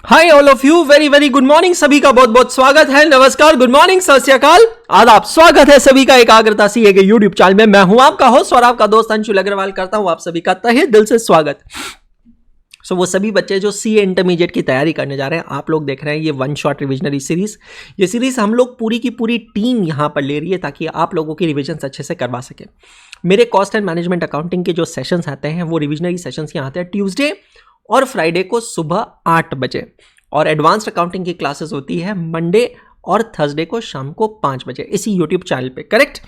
Hi all of you, very very good morning. सभी का बहुत बहुत स्वागत है। नमस्कार, गुड मॉर्निंग, सत श्री अकाल, आदाब। स्वागत है सभी का एकाग्रता सीए के यूट्यूब चैनल में। मैं हूं आपका होस्ट और आपका दोस्त अंशुल अग्रवाल। करता हूं आप सभी का तहे दिल से स्वागत। वो सभी बच्चे जो सीए इंटरमीडिएट की तैयारी करने जा रहे हैं, आप लोग देख रहे हैं ये वन शॉट रिविजनरी सीरीज। ये सीरीज हम लोग पूरी की पूरी टीम यहां पर ले रही है ताकि आप लोगों की रिविजन अच्छे से करवा सके। मेरे कॉस्ट एंड मैनेजमेंट अकाउंटिंग के जो सेशंस आते हैं वो रिविजनरी सेशंस यहाँ आते हैं ट्यूसडे और फ्राइडे को सुबह 8 बजे, और एडवांस्ड अकाउंटिंग की क्लासेस होती है मंडे और थर्सडे को शाम को 5 बजे इसी यूट्यूब चैनल पे। करेक्ट।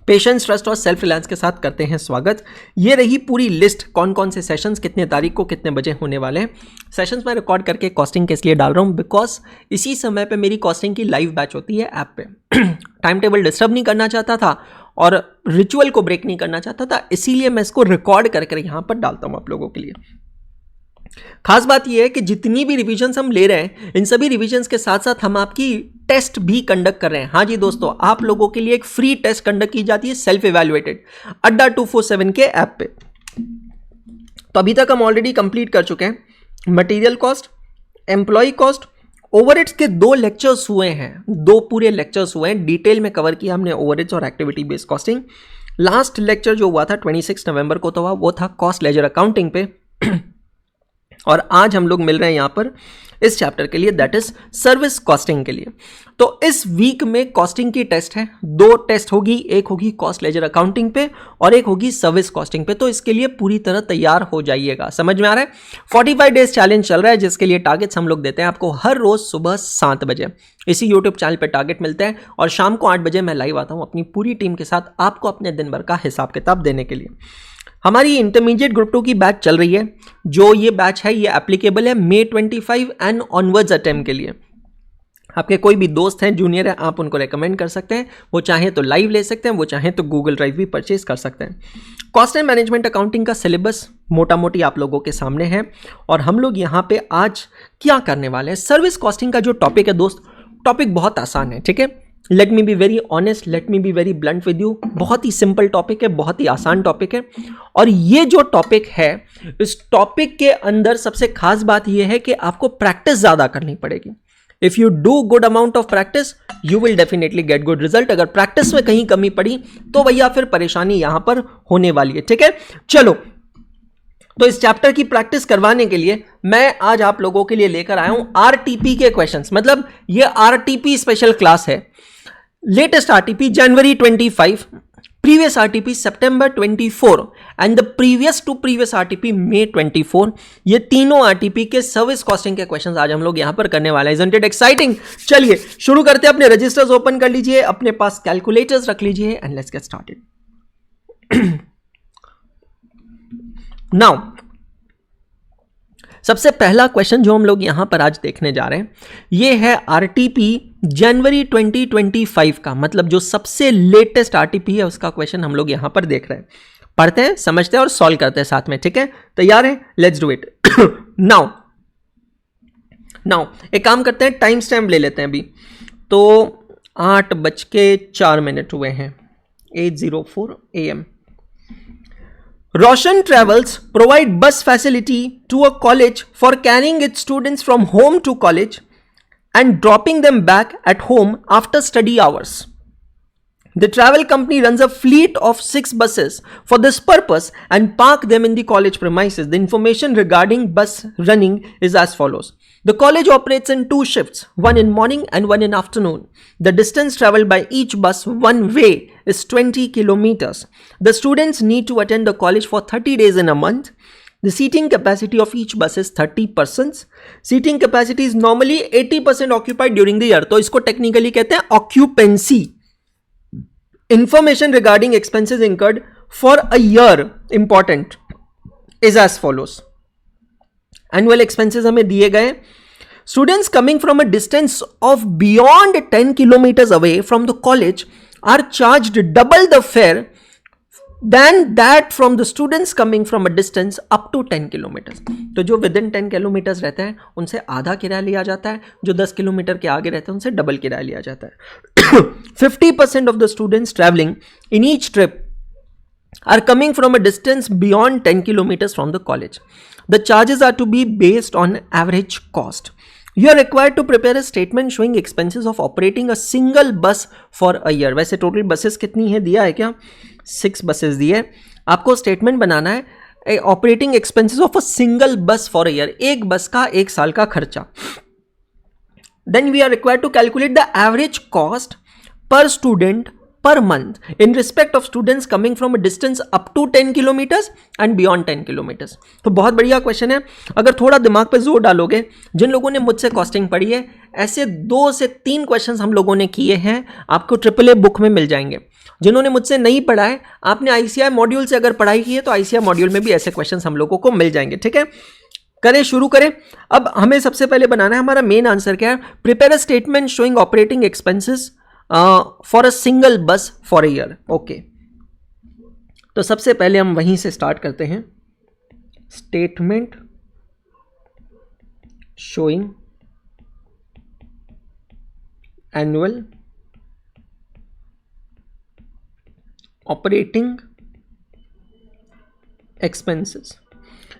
पेशेंस, ट्रस्ट और सेल्फ रिलायंस के साथ करते हैं स्वागत। ये रही पूरी लिस्ट, कौन कौन से सेशंस कितने तारीख को कितने बजे होने वाले हैं। सेशंस मैं रिकॉर्ड करके कॉस्टिंग के इसलिए डाल रहा हूँ बिकॉज इसी समय पे मेरी कॉस्टिंग की लाइव बैच होती है ऐप पे। टाइम टेबल डिस्टर्ब नहीं करना चाहता था और रिचुअल को ब्रेक नहीं करना चाहता था, इसीलिए मैं इसको रिकॉर्ड कर यहाँ पर डालता हूँ आप लोगों के लिए। खास बात यह है कि जितनी भी रिवीजन्स हम ले रहे हैं, इन सभी रिवीजन्स के साथ साथ हम आपकी टेस्ट भी कंडक्ट कर रहे हैं। हाँ जी दोस्तों, आप लोगों के लिए एक फ्री टेस्ट कंडक्ट की जाती है, सेल्फ इवैल्यूएटेड, अड्डा 247 के ऐप पे। तो अभी तक हम ऑलरेडी कंप्लीट कर चुके हैं। Material cost, employ cost, overheads के 2 लेक्चर्स हुए हैं, 2 पूरे लेक्चर्स हुए हैं। डिटेल में कवर किया हमने ओवरहेड्स और activity based costing. Last lecture जो हुआ था 26 नवंबर को तो वो था कॉस्ट लेजर अकाउंटिंग पे। और आज हम लोग मिल रहे हैं यहां पर इस चैप्टर के लिए, दैट इज सर्विस कॉस्टिंग के लिए। तो इस वीक में कॉस्टिंग की टेस्ट है, 2 टेस्ट होगी, एक होगी कॉस्ट लेजर अकाउंटिंग पे और एक होगी सर्विस कॉस्टिंग पे। तो इसके लिए पूरी तरह तैयार हो जाइएगा। समझ में आ रहा है? 45 डेज चैलेंज चल रहा है जिसके लिए टारगेट्स हम लोग देते हैं आपको हर रोज सुबह 7 बजे इसी यूट्यूब चैनल पे टारगेट मिलते हैं, और शाम को 8 बजे मैं लाइव आता हूं अपनी पूरी टीम के साथ आपको अपने दिन भर का हिसाब किताब देने के लिए। हमारी इंटरमीडिएट ग्रुप 2 की बैच चल रही है। जो ये बैच है ये एप्लीकेबल है May 25 एंड ऑनवर्ड्स अटेम्प्ट के लिए। आपके कोई भी दोस्त हैं, जूनियर है, आप उनको रेकमेंड कर सकते हैं। वो चाहे तो लाइव ले सकते हैं, वो चाहे तो गूगल ड्राइव भी परचेज कर सकते हैं। कॉस्ट एंड मैनेजमेंट अकाउंटिंग का सिलेबस मोटा मोटी आप लोगों के सामने है, और हम लोग यहाँ पे आज क्या करने वाले हैं। सर्विस कॉस्टिंग का जो टॉपिक है दोस्त, टॉपिक बहुत आसान है, ठीक है। Let me be very honest, let me be very blunt with you. बहुत ही सिंपल टॉपिक है, बहुत ही आसान टॉपिक है। और ये जो टॉपिक है, इस टॉपिक के अंदर सबसे खास बात यह है कि आपको प्रैक्टिस ज्यादा करनी पड़ेगी। If you do good amount of practice you will definitely get good result. अगर प्रैक्टिस में कहीं कमी पड़ी तो भैया फिर परेशानी यहां पर होने वाली है, ठीक है। चलो, तो इस चैप्टर की प्रैक्टिस करवाने के लिए मैं आज आप लोगों के लिए लेकर आया हूं आरटीपी के क्वेश्चंस। मतलब ये आरटीपी स्पेशल क्लास है। लेटेस्ट आरटीपी जनवरी 25, प्रीवियस आरटीपी सितंबर 24 and the previous to previous RTP May 24। ये तीनों आरटीपी के सर्विस कॉस्टिंग के क्वेश्चंस आज हम लोग यहां पर करने वाले हैं। Isn't it exciting? चलिए शुरू करते हैं। अपने रजिस्टर्स ओपन कर लीजिए, अपने पास कैलकुलेटर्स रख लीजिए and let's get started. Now सबसे पहला क्वेश्चन जो हम लोग यहां पर आज देखने जा रहे हैं ये है आरटीपी जनवरी 2025 का, मतलब जो सबसे लेटेस्ट आरटीपी है उसका क्वेश्चन हम लोग यहां पर देख रहे हैं। पढ़ते हैं, समझते हैं और सॉल्व करते हैं साथ में, ठीक है। तैयार है? Let's do it. नाउ एक काम करते हैं, टाइम स्टैम्प ले लेते हैं अभी। तो 8:04 हुए हैं, 8:04 AM। Roshan Travels provide bus facility to a college for carrying its students from home to college and dropping them back at home after study hours. The travel company runs a fleet of 6 buses for this purpose and park them in the college premises. The information regarding bus running is as follows. The college operates in 2 shifts, one in morning and one in afternoon. The distance traveled by each bus one way is 20 kilometers. The students need to attend the college for 30 days in a month. The seating capacity of each bus is 30%. Seating capacity is normally 80% occupied during the year. तो इसको technically कहते हैं occupancy. Information regarding expenses incurred for a year, important, is as follows. Annual expenses हमें दिए गए। Students coming from a distance of beyond 10 kilometers away from the college are charged double the fare than that from the students coming from a distance up to 10 kilometers. तो जो with इन 10 kilometres रहते हैं उनसे आधा किराया लिया जाता है, जो 10 किलोमीटर के आगे रहते हैं उनसे डबल किराया लिया जाता है। 50% of the students traveling in each trip are coming from a distance beyond 10 kilometers from the college. The charges are to be based on average cost. You are required to prepare a statement showing expenses of operating a single bus for a year. वैसे total buses कितनी है दिया है क्या? 6 buses दिए है. आपको statement बनाना है operating expenses of a single bus for a year, एक बस का एक साल का खर्चा. Then we are required to calculate the average cost per student per month in respect of students coming from a distance up to 10 kilometers and beyond 10 kilometers. तो बहुत बढ़िया क्वेश्चन है. अगर थोड़ा दिमाग पे जोर डालोगे, जिन लोगों ने मुझसे कॉस्टिंग पढ़ी है, ऐसे 2 से 3 क्वेश्चंस हम लोगों ने किए हैं, आपको AAA बुक में मिल जाएंगे. जिन्होंने मुझसे नहीं पढ़ा है, आपने ICI मॉड्यूल से अगर पढ़ाई की है तो ICI मॉड्यूल में भी ऐसे क्वेश्चंस हम लोगों को मिल जाएंगे. ठीक है, करें, शुरू करें. अब हमें सबसे पहले बनाना है, हमारा मेन आंसर क्या है? Prepare a statement showing operating expenses for a single bus for a year. Okay, तो सबसे पहले हम वहीं से स्टार्ट करते हैं. Statement showing annual operating expenses.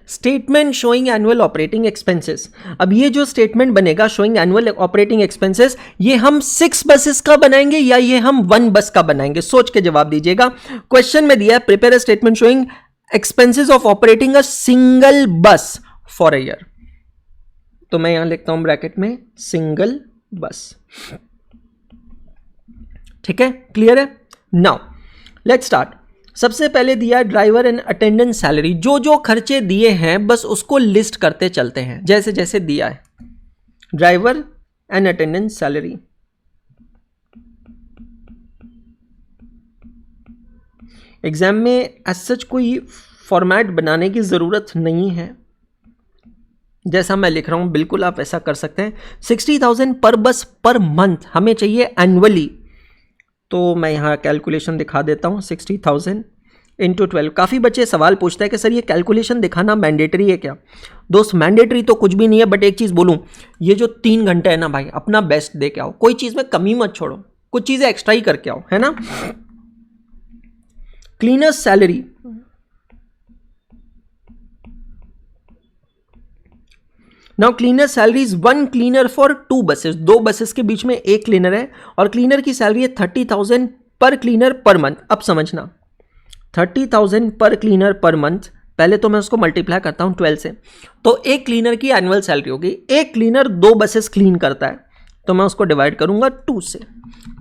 Statement showing annual operating expenses. अब ये जो स्टेटमेंट बनेगा शोइंग एनुअल ऑपरेटिंग एक्सपेंसेस, ये हम 6 बसेस का बनाएंगे या ये हम 1 बस का बनाएंगे? सोच के जवाब दीजिएगा. क्वेश्चन में दिया है prepare a statement showing expenses of operating a single bus for a year. तो मैं यहां लिखता हूं ब्रैकेट में सिंगल बस. ठीक है, क्लियर है? Now let's start. सबसे पहले दिया ड्राइवर एंड अटेंडेंस सैलरी. जो जो खर्चे दिए हैं बस उसको लिस्ट करते चलते हैं जैसे जैसे दिया है. Driver and attendance salary. Exam में एज सच कोई फॉर्मेट बनाने की जरूरत नहीं है. जैसा मैं लिख रहा हूं बिल्कुल आप ऐसा कर सकते हैं. 60,000 पर बस पर मंथ हमें चाहिए एनुअली. तो मैं यहाँ कैलकुलेशन दिखा देता हूँ. 60,000 इंटू 12. काफ़ी बच्चे सवाल पूछते हैं कि सर ये कैलकुलेशन दिखाना मैंडेटरी है क्या? दोस्त, मैंडेटरी तो कुछ भी नहीं है, बट एक चीज़ बोलूँ, ये जो 3 घंटे है ना भाई, अपना बेस्ट दे के आओ. कोई चीज़ में कमी मत छोड़ो, कुछ चीज़ें एक्स्ट्रा ही करके आओ, है ना. Cleaners salary. Now cleaner salary is 1 cleaner for 2 buses. 2 buses के बीच में एक क्लीनर है और क्लीनर की सैलरी है 30,000 पर क्लीनर पर मंथ. अब समझना, 30,000 पर क्लीनर पर मंथ. पहले तो मैं उसको मल्टीप्लाई करता हूं 12 से, तो एक क्लीनर की एनुअल सैलरी होगी. एक क्लीनर 2 बसेस क्लीन करता है, तो मैं उसको डिवाइड करूंगा 2 से.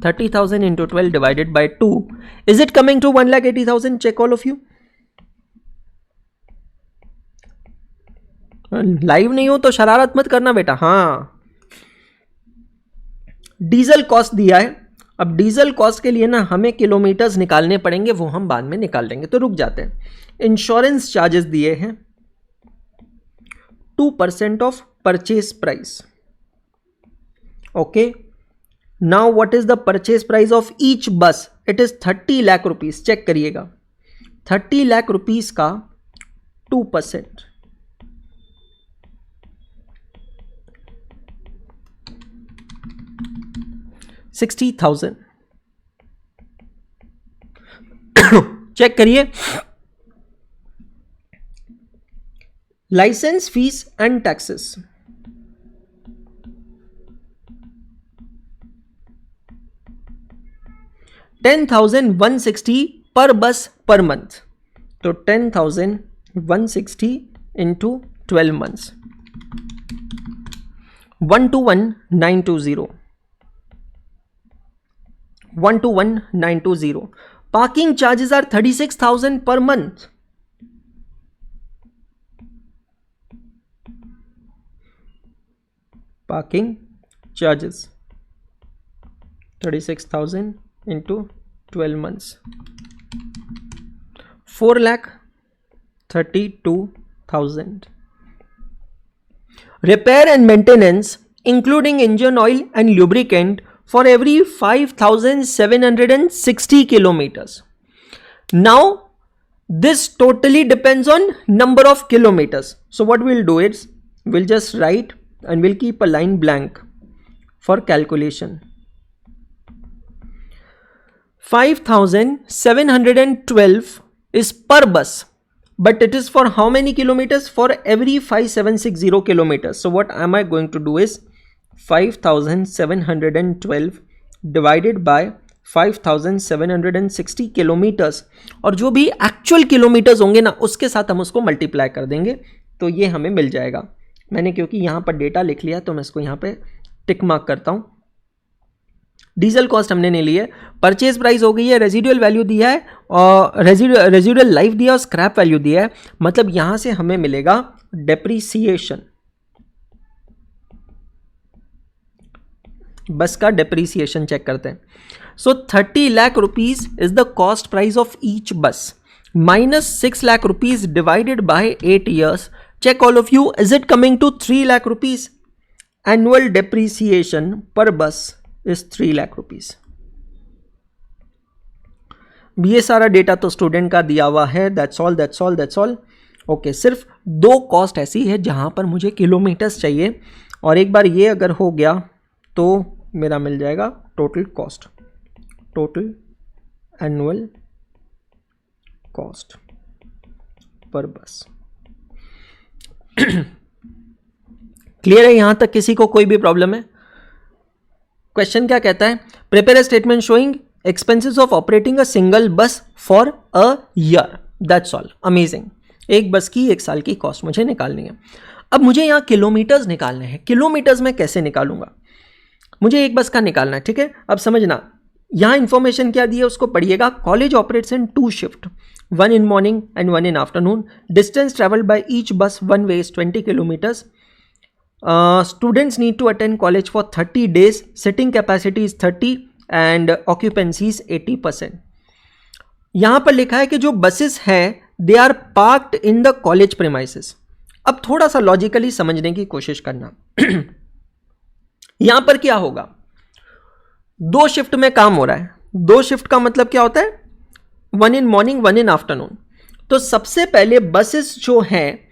30,000 into 12 divided by 2. Is it coming to 1,80,000? Check all of you. Live नहीं हो तो शरारत मत करना बेटा. हाँ, डीजल कॉस्ट दिया है. अब डीजल कॉस्ट के लिए ना हमें किलोमीटर्स निकालने पड़ेंगे, वो हम बाद में निकाल लेंगे, तो रुक जाते हैं. इंश्योरेंस चार्जेस दिए हैं 2% of purchase price. Okay, now what is the purchase price of each bus? It is 30 lakh rupees. Check करिएगा, 30 लाख रुपीज का 2%, 60,000. चेक करिए. Licence fees and taxes. $10,160 पर बस पर मंथ. तो 10,160 into 12 months. 121,920. 121,920. Parking charges are 36,000 per month. Parking charges 36,000 into 12 months. 4,32,000. Repair and maintenance, including engine oil and lubricant, for every 5,760 kilometers. Now, this totally depends on number of kilometers. So what we'll do is, we'll just write and we'll keep a line blank for calculation. 5,712 is per bus, but it is for how many kilometers? For every 5760 kilometers. So what am I going to do is 5712 divided by 5760 kilometres, और जो भी actual kilometres होंगे ना उसके साथ हम उसको multiply कर देंगे, तो ये हमें मिल जाएगा। मैंने क्योंकि यहाँ पर डेटा लिख लिया तो मैं इसको यहाँ पे टिक मार्क करता हूँ। डीजल कॉस्ट हमने नहीं ली है, परचेज प्राइस हो गई है, रेजिडुअल वैल्यू दिया है और रेजिडुअल लाइफ दिया और स्क्रैप वैल्यू दिया है, मतलब यहां से हमें मिलेगा डेप्रीसिएशन। बस का डेप्रीसिएशन चेक करते हैं। So 30 lakh rupees is the cost price of each bus minus 6 lakh rupees divided by 8 years. Check all of you, is it coming to 3 lakh rupees? Annual depreciation per bus is 3 lakh rupees. ये सारा data तो student का दिया हुआ है। That's all. Okay, सिर्फ दो cost ऐसी है जहां पर मुझे किलोमीटर्स चाहिए, और एक बार ये अगर हो गया तो मेरा मिल जाएगा total cost, total annual cost per बस। क्लियर है यहां तक? किसी को कोई भी प्रॉब्लम है? क्वेश्चन क्या कहता है? Prepare a statement showing expenses of operating a single bus for a year. That's all. Amazing. एक बस की एक साल की कॉस्ट मुझे निकालनी है। अब मुझे यहां किलोमीटर्स निकालने हैं। किलोमीटर्स में कैसे निकालूंगा? मुझे एक बस का निकालना है, ठीक है? अब समझना, यहां इंफॉर्मेशन क्या दी है उसको पढ़िएगा। College operates in 2 shift, 1 in morning and 1 in afternoon. Distance traveled by each bus one way is 20 kilometers. Students need to attend college for 30 days. Sitting capacity is 30 and occupancy is 80%. यहां पर लिखा है कि जो buses हैं they are parked in the college premises. अब थोड़ा सा लॉजिकली समझने की कोशिश करना। यहां पर क्या होगा? 2 शिफ्ट में काम हो रहा है। 2 शिफ्ट का मतलब क्या होता है? 1 in morning 1 in afternoon। तो सबसे पहले बसेस जो हैं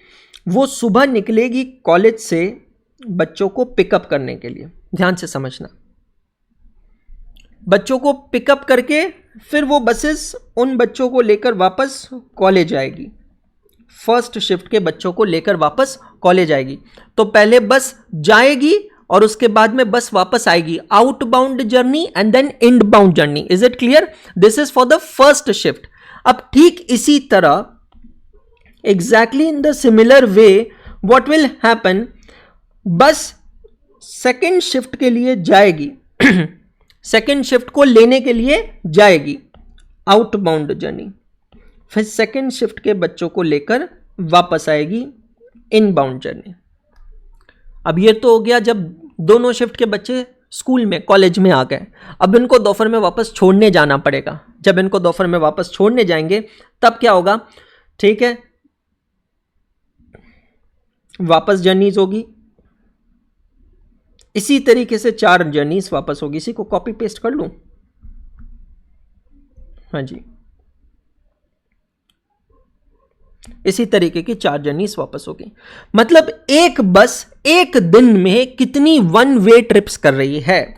वो सुबह निकलेगी कॉलेज से बच्चों को पिकअप करने के लिए। ध्यान से समझना, बच्चों को पिकअप करके फिर वो बसेस उन बच्चों को लेकर वापस कॉलेज आएगी। फर्स्ट शिफ्ट के बच्चों को लेकर वापस कॉलेज आएगी। तो पहले बस जाएगी और उसके बाद में बस वापस आएगी। Outbound journey and then inbound journey. Is it clear? This is for the first shift. अब ठीक इसी तरह exactly in the similar way what will happen, bus second shift के लिए जाएगी। सेकेंड शिफ्ट को लेने के लिए जाएगी, आउटबाउंड जर्नी। फिर सेकेंड शिफ्ट के बच्चों को लेकर वापस आएगी, इनबाउंड जर्नी। अब ये तो हो गया जब दोनों शिफ्ट के बच्चे स्कूल में कॉलेज में आ गए। अब इनको दोपहर में वापस छोड़ने जाना पड़ेगा। जब इनको दोपहर में वापस छोड़ने जाएंगे तब क्या होगा? ठीक है, वापस जर्नीज होगी। इसी तरीके से 4 जर्नीज वापस होगी। इसी को कॉपी पेस्ट कर लूं? हाँ जी, इसी तरीके की 4 जर्नीज वापस होगी। मतलब एक बस एक दिन में कितनी 1 वे ट्रिप्स कर रही है?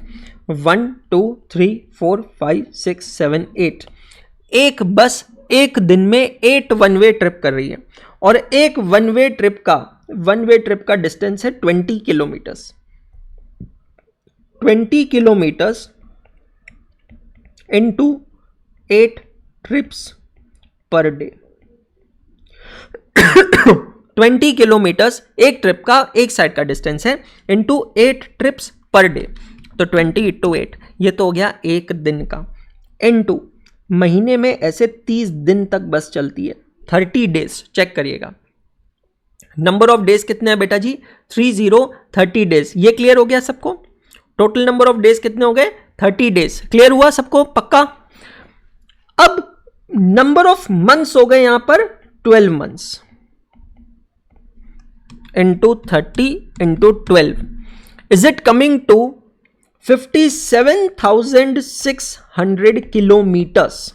1 2 3 4 5 6 7 8। एक बस एक दिन में 8 1 वे ट्रिप कर रही है, और एक 1 वे ट्रिप का डिस्टेंस है 20 kilometres. 20 kilometres into 8 trips per day. 20 kilometres एक ट्रिप का, एक साइड का डिस्टेंस है, इंटू 8 ट्रिप्स पर डे। तो 20 इंटू 8, ये तो हो गया एक दिन का। इंटू महीने में ऐसे 30 दिन तक बस चलती है, 30 डेज। चेक करिएगा नंबर ऑफ डेज कितने हैं बेटा जी? 30 डेज। ये क्लियर हो गया सबको? टोटल नंबर ऑफ डेज कितने हो गए? 30 डेज। क्लियर हुआ सबको? पक्का? अब नंबर ऑफ मंथ्स हो गए यहां पर 12 months into 30 into 12. Is it coming to 57,600 kilometers?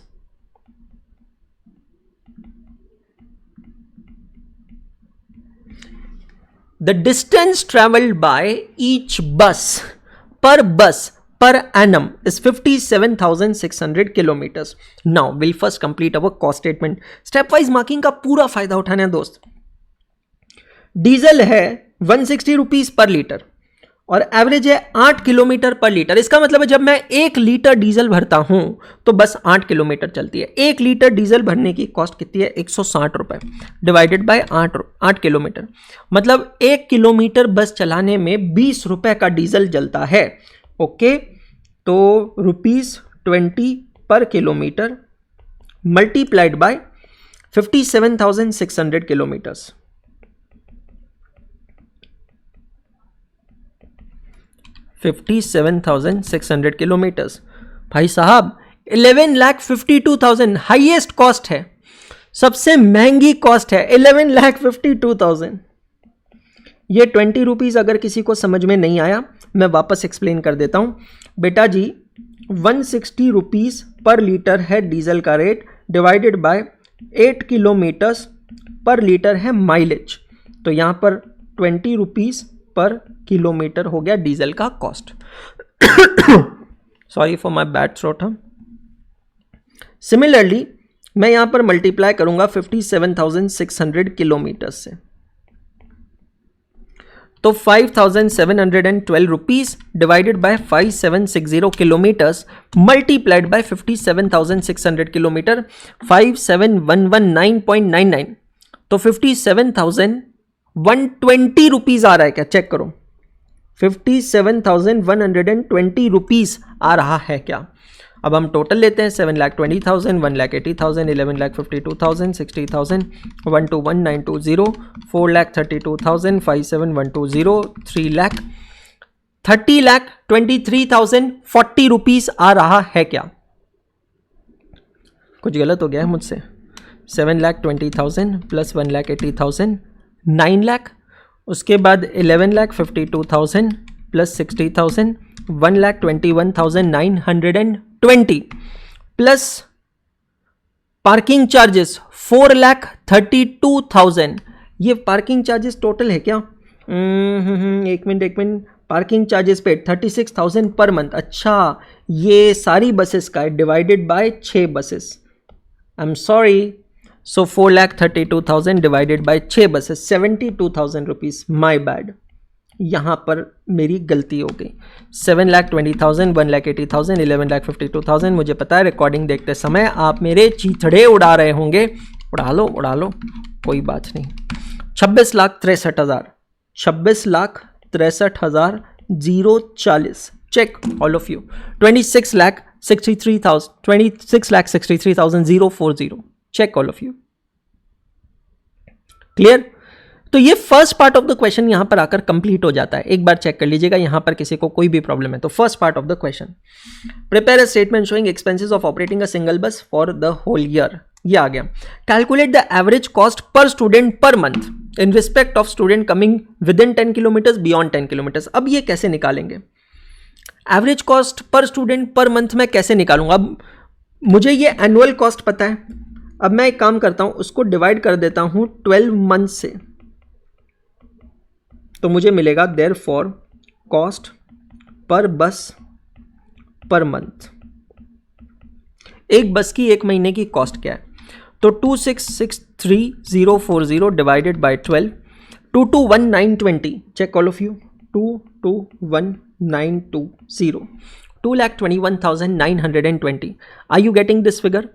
The distance traveled by each bus, per annum is 57,600 kilometers. Now we'll first complete our cost statement. Stepwise marking का पूरा फायदा उठाना है दोस्त. डीजल है 160 रुपीज पर लीटर और average है 8 kilometre पर लीटर. इसका मतलब है जब मैं 1 लीटर डीजल भरता हूं तो बस 8 किलोमीटर चलती है. 1 लीटर डीजल भरने की कॉस्ट कितनी है? 160 रुपए डिवाइडेड बाय 8 किलोमीटर. मतलब 1 किलोमीटर बस चलाने में 20 रुपए का डीजल जलता है. ओके, तो ₹20 पर kilometre multiplied by 57,600 kilometres. 57,600 kilometres. भाई साहब 11,52,000 हाईएस्ट कॉस्ट है, सबसे महंगी कॉस्ट है 11,52,000. ये 20 रुपीज अगर किसी को समझ में नहीं आया मैं वापस एक्सप्लेन कर देता हूं. बेटा जी 160 रुपीज पर लीटर है डीजल का रेट डिवाइडेड बाय 8 किलोमीटर्स पर लीटर है माइलेज. तो यहां पर 20 रुपीज पर किलोमीटर हो गया डीजल का cost. Sorry for my bad throat. Similarly मैं यहां पर मल्टीप्लाई करूंगा 57,600 किलोमीटर से, तो 5,712 rupees divided bye 5760 kilometres multiplied by 57,600 kilometre 57,119.99. तो 57,120 रुपीज आ रहा है क्या? चेक करो. 57,120 रुपीज आ रहा है क्या? अब हम टोटल लेते हैं. 7,20,000, 1,80,000, 11,52,000, 60,000, 121,920, 4,32,000, 57,120, 3,23,040 रुपीज आ रहा है क्या? कुछ गलत हो गया है मुझसे. 7,20,000 प्लस 1,80,000 9 लाख, उसके बाद 11,52,000 प्लस 60,000 1,21,920 प्लस पार्किंग चार्जेस 4,32,000. ये पार्किंग चार्जेस टोटल है क्या? एक मिनट. पार्किंग चार्जेस पे 36,000 पर मंथ. अच्छा, ये सारी बसेस का है divided by 6 buses. I am sorry. So 4,32,000 divided by 6 buses 72,000 rupees. My bad, यहां पर मेरी गलती हो गई. 7,20,000, 1,80,000, 11,52,000. मुझे पता है रिकॉर्डिंग देखते समय आप मेरे चीथड़े उड़ा रहे होंगे. उड़ा लो, कोई बात नहीं. 26,63,000 26,63,040. Check all of you. 26,63,040. Check all of you. Clear? तो ये first part of the question यहां पर आकर कंप्लीट हो जाता है. एक बार चेक कर लीजिएगा यहां पर किसी को कोई भी प्रॉब्लम है तो. First part of the question, prepare a statement showing expenses of operating a single bus for the whole year. ये आ गया. Calculate the average cost per student per month in respect of student coming with इन 10 kilometres beyond 10 kilometres. अब ये कैसे निकालेंगे? Average cost per student per month में कैसे निकालूंगा? अब मुझे ये एनुअल कॉस्ट पता है. अब मैं एक काम करता हूं, उसको डिवाइड कर देता हूं 12 मंथ से, तो मुझे मिलेगा देयरफॉर कॉस्ट पर बस पर मंथ. एक बस की एक महीने की कॉस्ट क्या है? तो 2,663,040 divided by 12, 221,920. Check all of you. 221,920, 2,21,920. Are you getting this figure?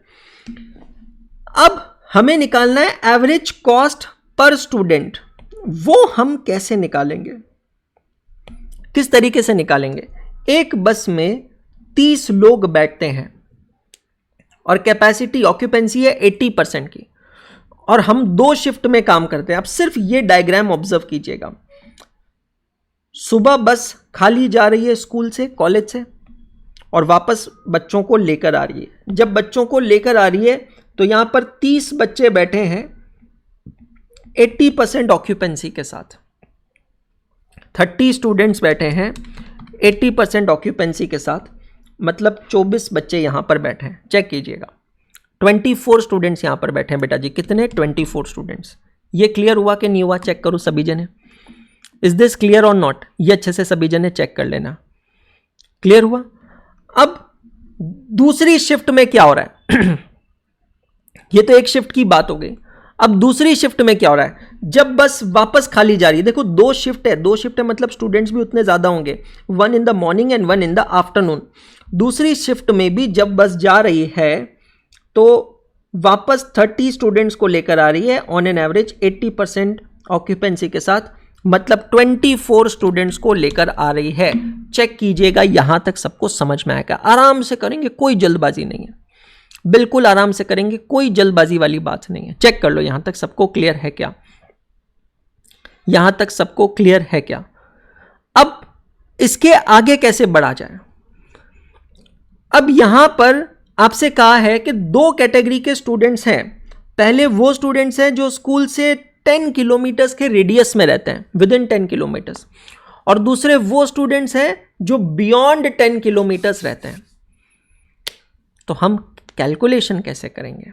अब हमें निकालना है एवरेज कॉस्ट पर स्टूडेंट. वो हम कैसे निकालेंगे? किस तरीके से निकालेंगे? एक बस में 30 लोग बैठते हैं और कैपेसिटी ऑक्यूपेंसी है 80% की, और हम 2 शिफ्ट में काम करते हैं. अब सिर्फ ये डायग्राम ऑब्जर्व कीजिएगा. सुबह बस खाली जा रही है स्कूल से, कॉलेज से, और वापस बच्चों को लेकर आ रही है. जब बच्चों को लेकर आ रही है तो यहां पर 30 बच्चे बैठे हैं 80% ऑक्यूपेंसी के साथ. 30 स्टूडेंट्स बैठे हैं 80% ऑक्यूपेंसी के साथ, मतलब 24 बच्चे यहां पर बैठे हैं. चेक कीजिएगा. 24 स्टूडेंट्स यहां पर बैठे हैं. बेटा जी कितने? 24 स्टूडेंट्स. ये क्लियर हुआ कि नहीं हुआ? चेक करो सभी जने. इज दिस क्लियर और नॉट? ये अच्छे से सभी जने चेक कर लेना. क्लियर हुआ? अब दूसरी शिफ्ट में क्या हो रहा है ये तो एक शिफ्ट की बात हो गई। अब दूसरी शिफ्ट में क्या हो रहा है, जब बस वापस खाली जा रही है, देखो दो शिफ्ट है मतलब स्टूडेंट्स भी उतने ज्यादा होंगे, 1 in the morning and 1 in the afternoon. दूसरी शिफ्ट में भी जब बस जा रही है तो वापस 30 स्टूडेंट्स को लेकर आ रही है ऑन एन एवरेज 80% ऑक्यूपेंसी के साथ, मतलब 24 स्टूडेंट्स को लेकर आ रही है। चेक कीजिएगा, यहां तक सबको समझ में आएगा। आराम से करेंगे, कोई जल्दबाजी नहीं है, बिल्कुल आराम से करेंगे, कोई जल्दबाजी वाली बात नहीं है। चेक कर लो यहां तक सबको क्लियर है क्या, यहां तक सबको क्लियर है क्या। अब इसके आगे कैसे बढ़ा जाए। अब यहां पर आपसे कहा है कि दो कैटेगरी के स्टूडेंट्स हैं। पहले वो स्टूडेंट्स हैं जो स्कूल से 10 किलोमीटर्स के रेडियस में रहते हैं, विद इन 10 किलोमीटर्स, और दूसरे वो स्टूडेंट्स हैं जो बियॉन्ड 10 किलोमीटर्स रहते हैं। तो हम कैलकुलेशन कैसे करेंगे,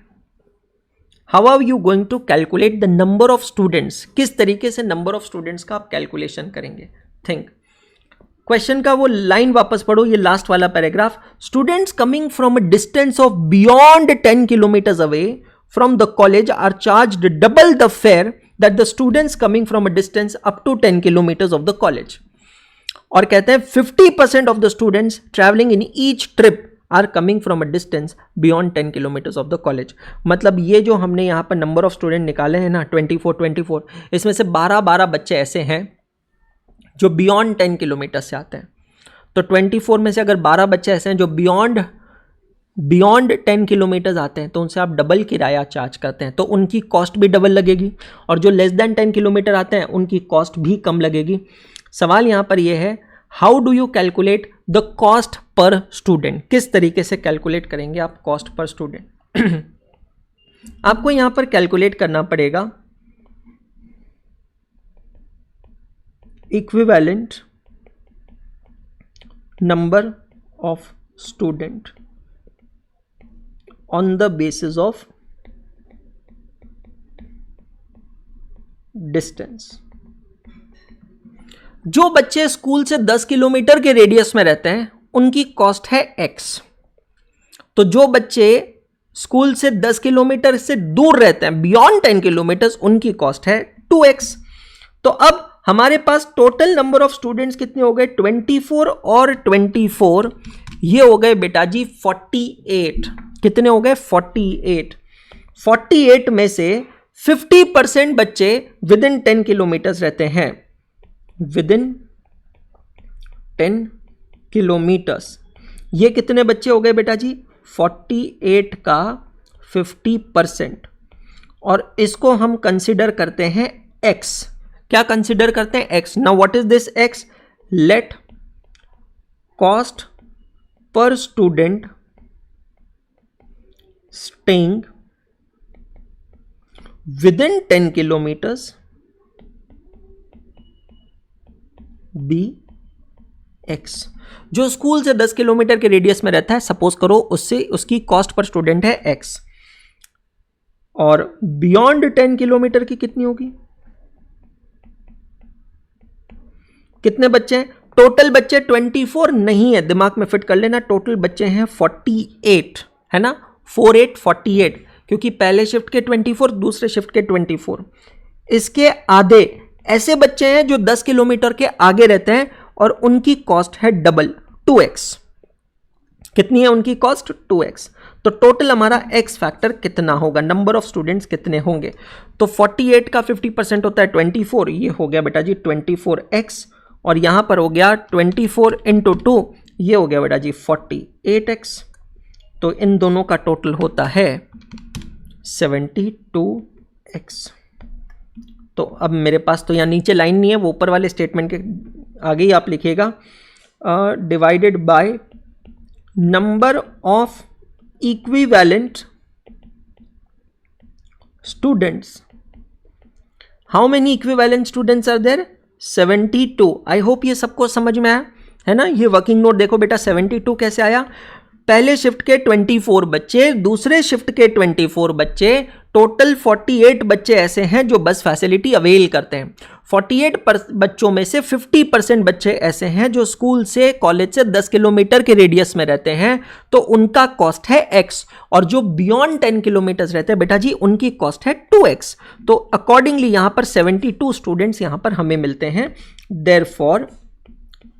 how are you going to calculate the number of students, किस तरीके से नंबर ऑफ स्टूडेंट्स का आप कैलकुलेशन करेंगे। थिंक, क्वेश्चन का वो लाइन वापस पढ़ो, ये लास्ट वाला paragraph. Students coming from a distance of beyond 10 kilometres away from the college are charged double the fare that the students coming from a distance up to 10 kilometres of the college. और कहते हैं 50% of the students travelling in each trip are coming from a distance beyond 10 kilometres of the college. मतलब ये जो हमने यहाँ पर number of student निकाले हैं ना 24, इसमें से 12 बच्चे ऐसे हैं जो बियॉन्ड 10 किलोमीटर से आते हैं। तो 24 में से अगर 12 बच्चे ऐसे हैं जो बियॉन्ड 10 किलोमीटर आते हैं, तो उनसे आप डबल किराया चार्ज करते हैं, तो उनकी कॉस्ट भी डबल लगेगी, और जो लेस देन 10 किलोमीटर आते हैं उनकी कॉस्ट भी कम लगेगी। सवाल यहाँ पर यह है, how do you calculate the cost per student, किस तरीके से कैलकुलेट करेंगे आप कॉस्ट पर स्टूडेंट। आपको यहां पर कैलकुलेट करना पड़ेगा equivalent number of student on the basis of distance. जो बच्चे स्कूल से 10 किलोमीटर के रेडियस में रहते हैं उनकी कॉस्ट है x। तो जो बच्चे स्कूल से 10 किलोमीटर से दूर रहते हैं बियॉन्ड 10 किलोमीटर, उनकी कॉस्ट है 2x। तो अब हमारे पास टोटल नंबर ऑफ स्टूडेंट्स कितने हो गए, 24 और 24, ये हो गए बेटा जी 48। कितने हो गए, 48। 48 में से 50% बच्चे विद इन 10 किलोमीटर रहते हैं, विद इन 10 किलोमीटर्स। ये कितने बच्चे हो गए बेटा जी, 48 का 50%, और इसको हम कंसिडर करते हैं x। क्या कंसिडर करते हैं, x। Now what is this x, let cost per student staying within इन 10 किलोमीटर्स बी x। जो स्कूल से 10 किलोमीटर के रेडियस में रहता है, सपोज करो उससे उसकी कॉस्ट पर स्टूडेंट है x, और बियॉन्ड 10 किलोमीटर की कितनी होगी, कितने बच्चे हैं, टोटल बच्चे 24 नहीं है, दिमाग में फिट कर लेना, टोटल बच्चे हैं 48, है ना, 48, क्योंकि पहले शिफ्ट के 24, दूसरे शिफ्ट के 24। इसके आधे ऐसे बच्चे हैं जो 10 किलोमीटर के आगे रहते हैं और उनकी कॉस्ट है डबल, 2x। कितनी है उनकी कॉस्ट, 2x। तो टोटल हमारा x फैक्टर कितना होगा, नंबर ऑफ स्टूडेंट्स कितने होंगे। तो 48 का 50% होता है 24, ये हो गया बेटा जी 24x, और यहां पर हो गया 24 इंटू 2, ये हो गया बेटा जी 48x। तो इन दोनों का टोटल होता है 72x। तो अब मेरे पास तो यहाँ नीचे लाइन नहीं है, वो ऊपर वाले स्टेटमेंट के आगे ही आप लिखिएगा, divided by number of equivalent students. How many equivalent students are there, 72। I hope ये सबको समझ में आया है ना। ये वर्किंग नोट देखो बेटा, 72 कैसे आया, पहले शिफ्ट के 24 बच्चे, दूसरे शिफ्ट के 24 बच्चे, टोटल 48 बच्चे ऐसे हैं जो बस फैसिलिटी अवेल करते हैं। 48 बच्चों में से 50% बच्चे ऐसे हैं जो स्कूल से, कॉलेज से 10 किलोमीटर के रेडियस में रहते हैं, तो उनका कॉस्ट है x, और जो बियॉन्ड 10 किलोमीटर रहते हैं बेटा जी उनकी कॉस्ट है 2x। तो अकॉर्डिंगली यहां पर 72 स्टूडेंट्स यहां पर हमें मिलते हैं। Therefore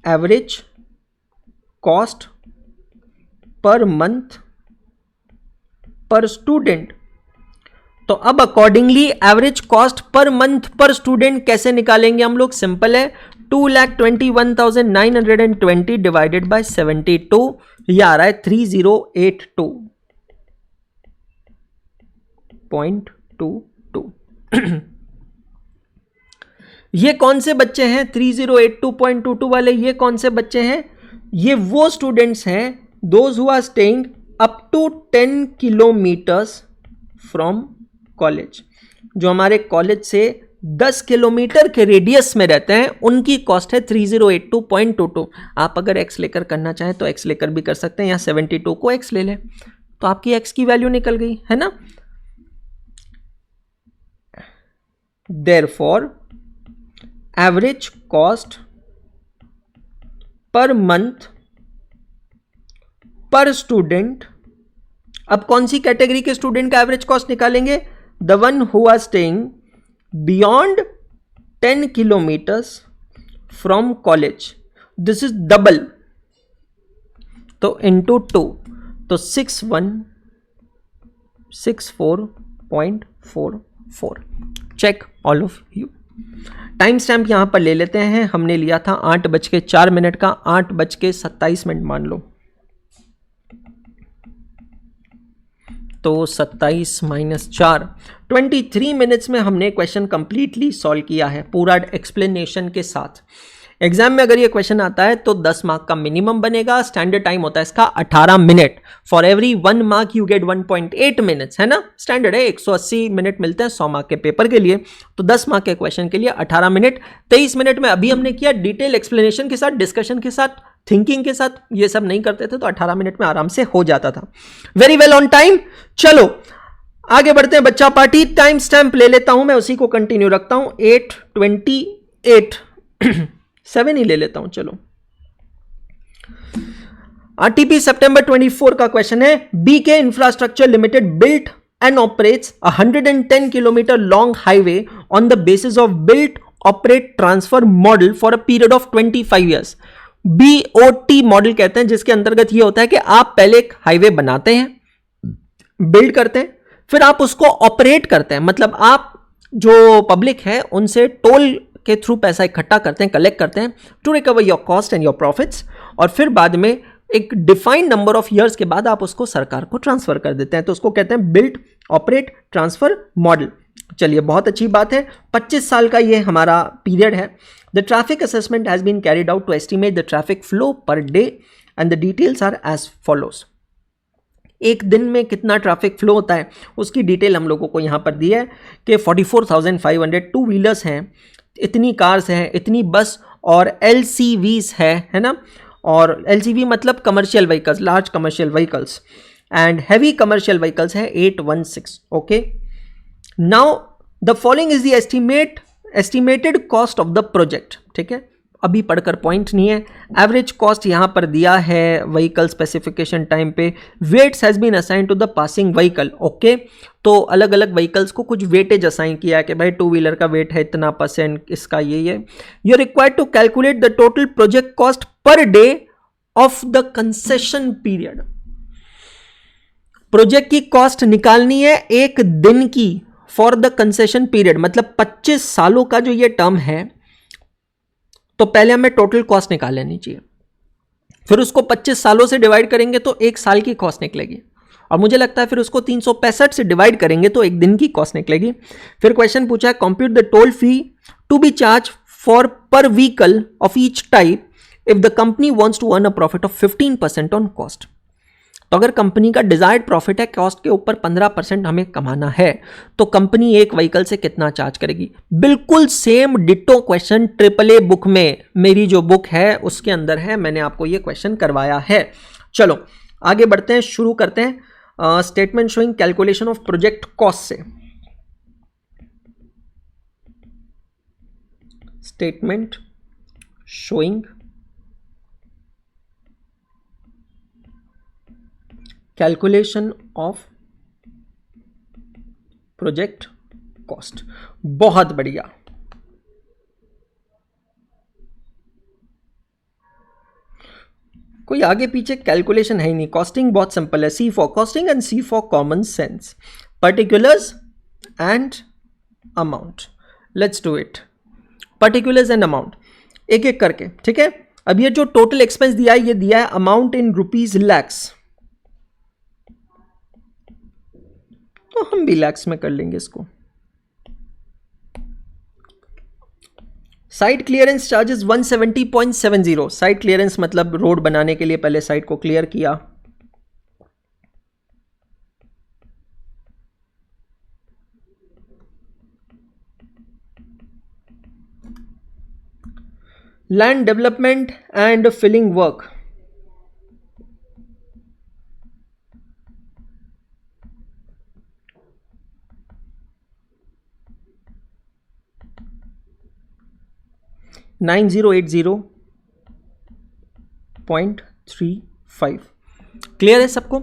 average cost per month per student, तो अब accordingly average cost per month per student कैसे निकालेंगे हम लोग? सिंपल है, 2,21,920 डिवाइडेड बाय 72, ये आ रहा है 3082.22। ये कौन से बच्चे हैं 3082.22 वाले? ये कौन से बच्चे हैं? ये वो स्टूडेंट्स हैं those who are staying up to 10 kilometres from college, जो हमारे कॉलेज से 10 किलोमीटर के रेडियस में रहते हैं, उनकी कॉस्ट है 3082.22। आप अगर x लेकर करना चाहें तो x लेकर भी कर सकते हैं, या 72 को x ले लें तो आपकी x की वैल्यू निकल गई है ना। Therefore average cost per month per student, अब कौन सी कैटेगरी के स्टूडेंट का एवरेज कॉस्ट निकालेंगे? The one who are staying beyond 10 kilometres from college, this is double, तो इंटू 2, तो 6164.44। Check all of you. Time stamp यहां पर ले लेते हैं, हमने लिया था 8:04 का, 8:27 मान लो, तो 27 - 4, 23 मिनट्स में हमने क्वेश्चन कंप्लीटली सॉल्व किया है पूरा एक्सप्लेनेशन के साथ। एग्जाम में अगर ये क्वेश्चन आता है तो 10 मार्क का मिनिमम बनेगा। स्टैंडर्ड टाइम होता है इसका 18 minute. For every 1 mark you get 1.8 minutes, है ना, स्टैंडर्ड है। 180 मिनट मिलते हैं 100 मार्क के पेपर के लिए, तो 10 मार्क के क्वेश्चन के लिए 18 मिनट। 23 मिनट में अभी हमने किया डिटेल एक्सप्लेनेशन के साथ, डिस्कशन के साथ, थिंकिंग के साथ। ये सब नहीं करते थे तो 18 मिनट में आराम से हो जाता था। Very well on time. चलो आगे बढ़ते हैं बच्चा पार्टी। टाइम स्टैंप ले लेता हूं मैं, उसी को कंटिन्यू रखता हूं। 8:28 7 ही ले लेता हूं। चलो आरटीपी सितंबर 24 का क्वेश्चन है। BK infrastructure limited built and operates 110 kilometre long highway on the basis of built operate transfer model for a period of 25 years. BOT model कहते हैं, जिसके अंतर्गत यह होता है कि आप पहले एक हाईवे बनाते हैं, बिल्ड करते हैं, फिर आप उसको ऑपरेट करते हैं, मतलब आप जो पब्लिक है उनसे टोल के थ्रू पैसा इकट्ठा करते हैं, कलेक्ट करते हैं to recover your cost and your profits, और फिर बाद में एक डिफाइंड नंबर ऑफ ईयर्स के बाद आप उसको सरकार को ट्रांसफर कर देते हैं। तो उसको कहते हैं बिल्ड ऑपरेट ट्रांसफर मॉडल। चलिए बहुत अच्छी बात है। 25 साल का ये हमारा पीरियड है। The traffic assessment has been carried out to estimate the traffic flow per day and the details are as follows. एक दिन में कितना ट्रैफिक फ्लो होता है उसकी डिटेल हम लोगों को यहाँ पर दी है कि 44,500 टू व्हीलर्स हैं, इतनी कार्स हैं, इतनी बस और LCVs है ना, और LCV मतलब commercial vehicles, large commercial vehicles, and heavy commercial vehicles है 816। Okay, now the following is the estimated cost of the project. ठीक है, अभी पढ़कर पॉइंट नहीं है। एवरेज कॉस्ट यहां पर दिया है व्हीकल स्पेसिफिकेशन टाइम पे। Weights has been assigned to the passing vehicle. Okay, तो अलग अलग व्हीकल्स को कुछ वेटेज असाइन किया है कि भाई 2 व्हीलर का वेट है इतना %, इसका ये। You required to calculate the total project cost per day of the concession period. Project की कॉस्ट निकालनी है एक दिन की फॉर द कंसेशन पीरियड, मतलब 25 सालों का जो ये टर्म है, तो पहले हमें टोटल कॉस्ट निकाल लेनी चाहिए, फिर उसको 25 सालों से डिवाइड करेंगे तो एक साल की कॉस्ट निकलेगी, और मुझे लगता है फिर उसको 365 से डिवाइड करेंगे तो एक दिन की कॉस्ट निकलेगी। फिर क्वेश्चन पूछा है compute the toll fee to be charge for per vehicle of each type if the company wants to earn a profit of 15% on cost. तो अगर कंपनी का डिजायर्ड प्रॉफिट है कॉस्ट के ऊपर 15% हमें कमाना है, तो कंपनी एक व्हीकल से कितना चार्ज करेगी। बिल्कुल same ditto question AAA book में, मेरी जो बुक है उसके अंदर है, मैंने आपको ये क्वेश्चन करवाया है। चलो आगे बढ़ते हैं, शुरू करते हैं statement showing calculation of project cost से। Statement showing calculation of project cost. बहुत बढ़िया। कोई आगे पीछे कैलकुलेशन है ही नहीं, कॉस्टिंग बहुत सिंपल है। C for costing and C for common sense, particulars and amount. Let's do it, particulars and amount एक एक करके, ठीक है। अब ये जो टोटल एक्सपेंस दिया है, ये दिया है अमाउंट इन रुपीज लैक्स, तो हम भी लैक्स में कर लेंगे इसको। Site clearance charges 170.70। Site clearance मतलब रोड बनाने के लिए पहले साइट को क्लियर किया। Land development and filling work, $9080.35। Clear है सबको?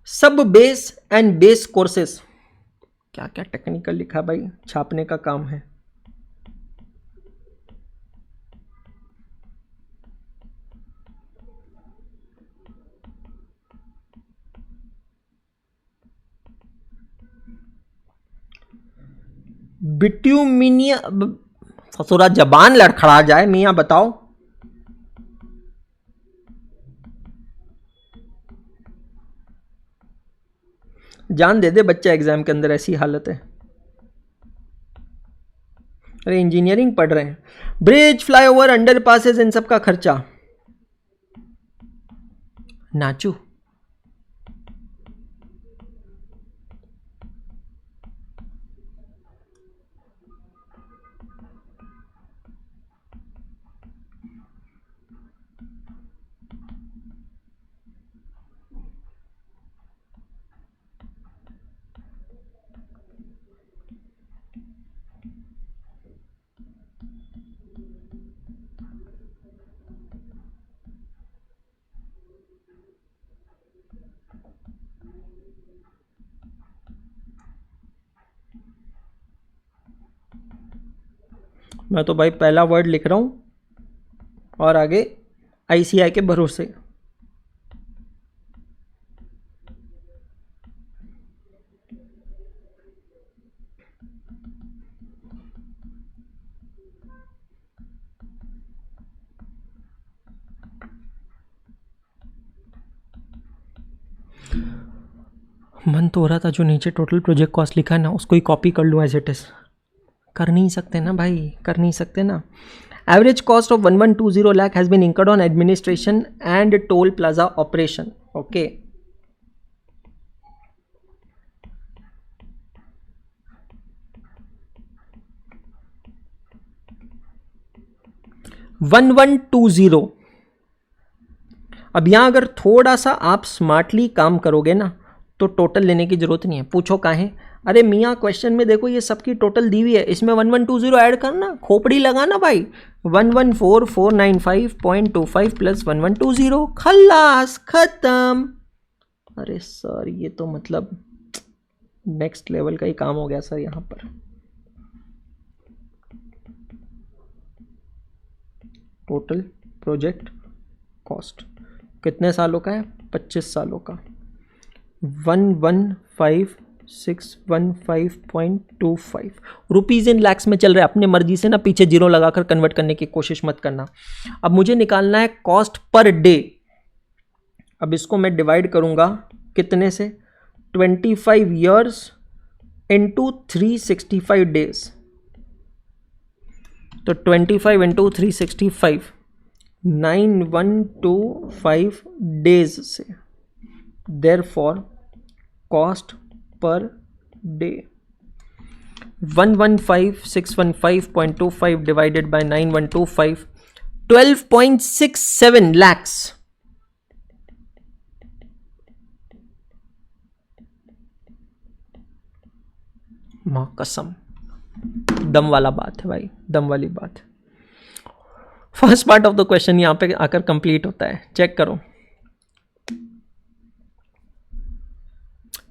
सब बेस एंड बेस कोर्सेस, क्या क्या टेक्निकल लिखा भाई, छापने का काम है। बिट्यूमिनिया, ससुरा जबान लड़खड़ा जाए, मियां बताओ। जान दे दे बच्चा एग्जाम के अंदर, ऐसी हालत है। अरे इंजीनियरिंग पढ़ रहे हैं। ब्रिज, फ्लाईओवर, अंडर पासेस, इन सब का खर्चा। नाचू, मैं तो भाई पहला वर्ड लिख रहा हूं और आगे आईसीआई के भरोसे। मन तो हो रहा था जो नीचे टोटल प्रोजेक्ट कॉस्ट लिखा है ना, उसको ही कॉपी कर लूँ एज इट इज। कर नहीं सकते ना भाई, कर नहीं सकते ना। Average cost of 1120 lakh has been incurred on administration and toll plaza operation. Okay, $1120। अब यहां अगर थोड़ा सा आप स्मार्टली काम करोगे ना तो टोटल लेने की जरूरत नहीं है। पूछो काहे? अरे मियाँ क्वेश्चन में देखो ये सबकी टोटल दी हुई है, इसमें 1120 ऐड करना, खोपड़ी लगाना भाई। 114,495.25 प्लस 1120, खल्लास, खत्म। अरे सर ये तो मतलब नेक्स्ट लेवल का ही काम हो गया सर यहाँ पर। टोटल प्रोजेक्ट कॉस्ट कितने सालों का है? 25 सालों का। 115,615.25 रुपीज़ इन लैक्स में चल रहा है। अपने मर्जी से ना पीछे जीरो लगाकर कन्वर्ट करने की कोशिश मत करना। अब मुझे निकालना है कॉस्ट पर डे। अब इसको मैं डिवाइड करूंगा कितने से? 25 ईयर्स इंटू 365 डेज। तो 25 इंटू 365, 9125 डेज से। Therefore, cost per day 115,615.25 divided by 9125, 12.67 lakhs। मां कसम, दम वाला बात है भाई, दम वाली बात। First part of the question यहां पे आकर कंप्लीट होता है, चेक करो।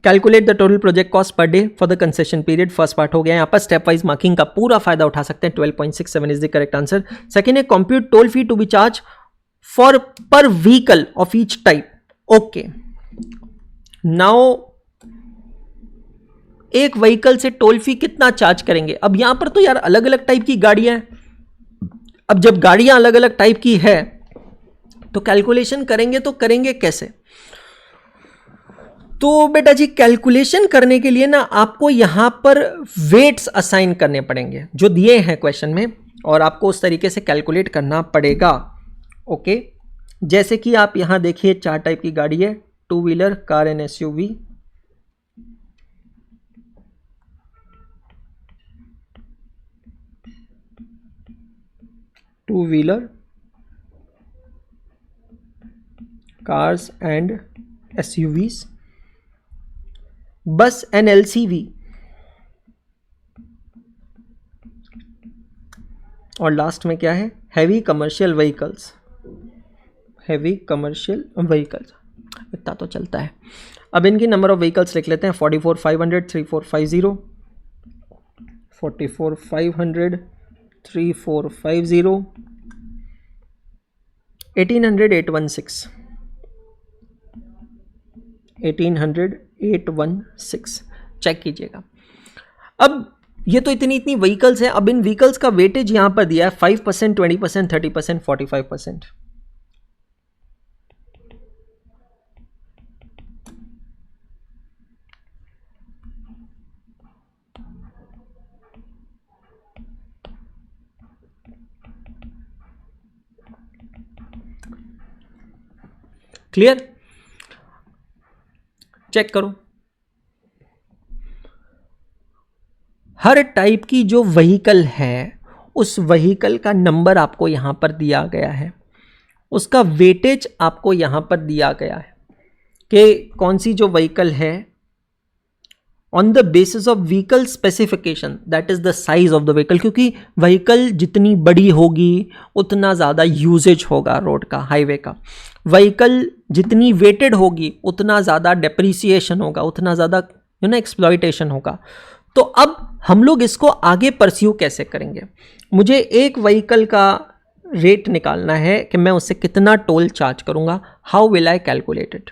Calculate the total project cost per day for the concession period, first part हो गया। यहाँ पर स्टेप वाइज मार्किंग का पूरा फायदा उठा सकते हैं। 12.67 is the correct answer. Second है compute toll fee to be charge for per vehicle of each type. Okay, now एक व्हीकल से टोल फी कितना चार्ज करेंगे? अब यहां पर तो यार अलग अलग टाइप की गाड़ियां हैं। अब जब गाड़ियां अलग अलग टाइप की है तो कैलकुलेशन करेंगे तो करेंगे कैसे? तो बेटा जी कैलकुलेशन करने के लिए ना आपको यहां पर वेट्स असाइन करने पड़ेंगे जो दिए हैं क्वेश्चन में, और आपको उस तरीके से कैलकुलेट करना पड़ेगा। ओके, जैसे कि आप यहां देखिए 4 टाइप की गाड़ी है, 2 wheeler, car and SUV. Two wheeler, cars and SUVs, बस एंड LCV, और लास्ट में क्या है? Heavy commercial vehicles. Heavy commercial vehicles, इतना तो चलता है। अब इनकी नंबर ऑफ व्हीकल्स लिख लेते हैं। 44,500, 3450, 44,500, 3450, 1800, 816, 1800, 816। चेक कीजिएगा। अब ये तो इतनी व्हीकल्स हैं। अब इन व्हीकल्स का वेटेज यहां पर दिया है 5%, 20%, 30%, 45%। क्लियर? चेक करो, हर टाइप की जो व्हीकल है उस व्हीकल का नंबर आपको यहां पर दिया गया है, उसका वेटेज आपको यहां पर दिया गया है कि कौन सी जो व्हीकल है on the basis of vehicle specification, that is the size of the vehicle. क्योंकि व्हीकल जितनी बड़ी होगी उतना ज़्यादा यूजेज होगा रोड का, हाईवे का। व्हीकल जितनी वेटेड होगी उतना ज़्यादा डेप्रिसिएशन होगा, उतना ज़्यादा एक्सप्लॉयटेशन होगा। तो अब हम लोग इसको आगे परस्यू कैसे करेंगे? मुझे एक व्हीकल का रेट निकालना है कि मैं उससे कितना टोल चार्ज करूंगा। How will I calculate it?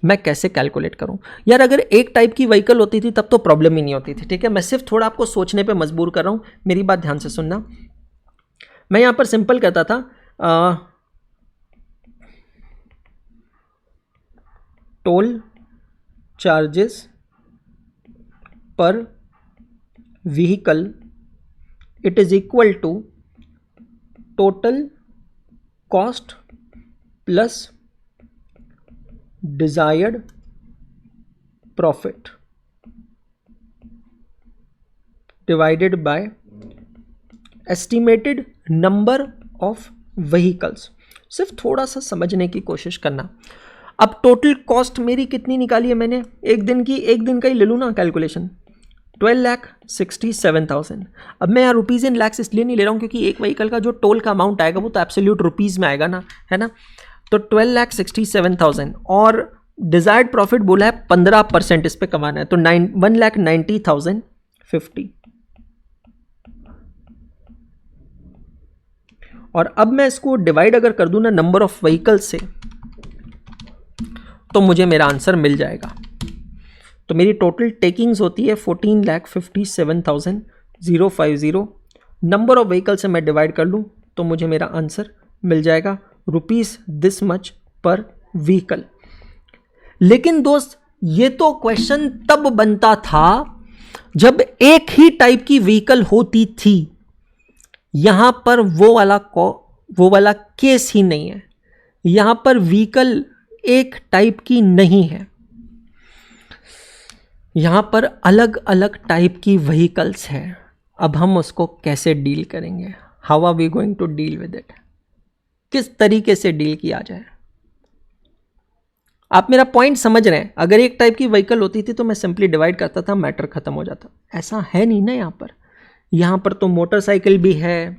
मैं कैसे कैलकुलेट करूं? यार अगर एक टाइप की व्हीकल होती थी तब तो प्रॉब्लम ही नहीं होती थी। ठीक है, मैं सिर्फ थोड़ा आपको सोचने पे मजबूर कर रहा हूं, मेरी बात ध्यान से सुनना। मैं यहां पर सिंपल करता था, toll charges per vehicle it is equal to total cost plus desired profit divided by estimated number of vehicles. सिर्फ थोड़ा सा समझने की कोशिश करना। अब टोटल कॉस्ट मेरी कितनी निकाली है मैंने? एक दिन का ही ले लूँ ना कैलकुलेशन, 12,67,000। अब मैं यहाँ रुपीज़ इन लैक्स इसलिए नहीं ले रहा हूँ क्योंकि एक व्हीकल का जो टोल का अमाउंट आएगा वो तो एब्सोल्यूट रुपीज़ में आएगा ना, है ना। तो 12,67,000 और डिजायर्ड प्रॉफिट बोला है 15% इस पे कमाना है, तो 1,90,050। और अब मैं इसको डिवाइड अगर कर दूं ना नंबर ऑफ व्हीकल से तो मुझे मेरा आंसर मिल जाएगा। तो मेरी टोटल टेकिंग्स होती है 14,57,050। नंबर ऑफ व्हीकल से मैं डिवाइड कर लूँ तो मुझे मेरा आंसर मिल जाएगा रुपीज़ दिस मच पर व्हीकल। लेकिन दोस्त ये तो क्वेश्चन तब बनता था जब एक ही टाइप की व्हीकल होती थी। यहां पर वो वाला केस ही नहीं है। यहां पर व्हीकल एक टाइप की नहीं है, यहां पर अलग अलग टाइप की व्हीकल्स हैं। अब हम उसको कैसे डील करेंगे? How are we going to deal with it? किस तरीके से डील किया जाए? आप मेरा पॉइंट समझ रहे हैं? अगर एक टाइप की व्हीकल होती थी तो मैं सिंपली डिवाइड करता था, मैटर खत्म हो जाता। ऐसा है नहीं ना यहाँ पर तो मोटरसाइकिल भी है,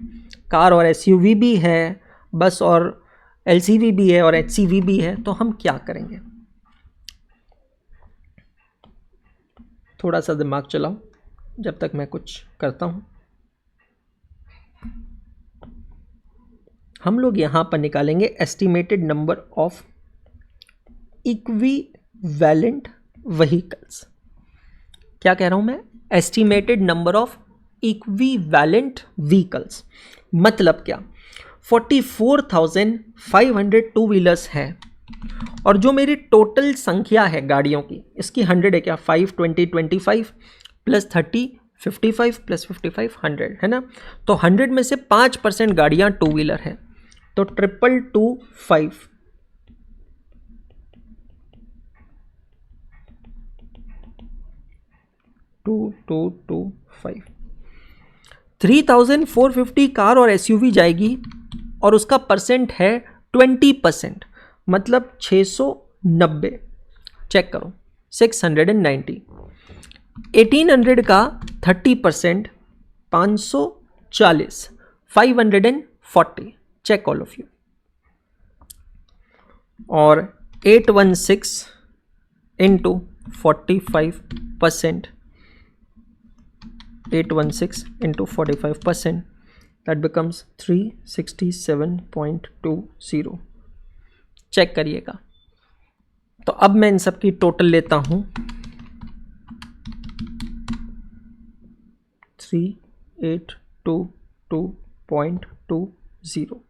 कार और एसयूवी भी है, बस और एलसीवी भी है और एचसीवी भी है। तो हम क्या करेंगे? थोड़ा सा दिमाग चलाओ जब तक मैं कुछ करता हूँ। हम लोग यहाँ पर निकालेंगे estimated number of equivalent vehicles. क्या कह रहा हूँ मैं? Estimated number of equivalent vehicles. मतलब क्या? 44,500 टू व्हीलर्स हैं और जो मेरी टोटल संख्या है गाड़ियों की, इसकी 100 है क्या? 5, 20, 25 प्लस 30, 55 प्लस 55 100 है ना। तो 100 में से 5% गाड़ियां टू व्हीलर है, तो 22225 2225 3450 कार और एसयूवी जाएगी और उसका परसेंट है 20%, मतलब 690। चेक करो, 690। 1800 का 30%, 540, 540। Check all of you. और 816 इंटू 45%, 816 into 45%, that becomes 367.20। चेक करिएगा। तो अब मैं इन सब की टोटल लेता हूं, 3822.20।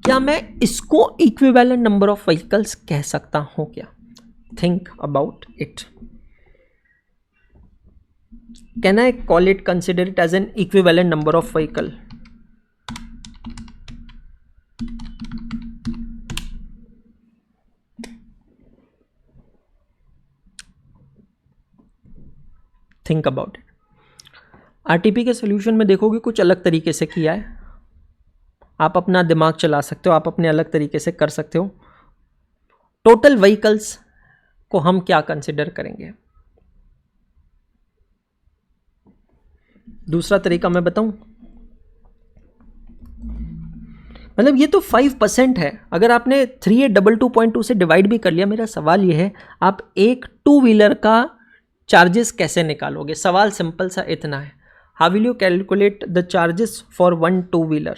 क्या मैं इसको इक्विवेलेंट नंबर ऑफ व्हीकल्स कह सकता हूं क्या? Think about it. Can I call it, consider it as an equivalent number of vehicle? Think about it. RTP के सोल्यूशन में देखोगे कुछ अलग तरीके से किया है। आप अपना दिमाग चला सकते हो, आप अपने अलग तरीके से कर सकते हो। टोटल व्हीकल्स को हम क्या कंसिडर करेंगे? दूसरा तरीका मैं बताऊं, मतलब ये तो 5% है। अगर आपने 3822.2 से डिवाइड भी कर लिया, मेरा सवाल ये है आप एक टू व्हीलर का चार्जेस कैसे निकालोगे? सवाल सिंपल सा इतना है, how will you calculate the charges for one two wheeler?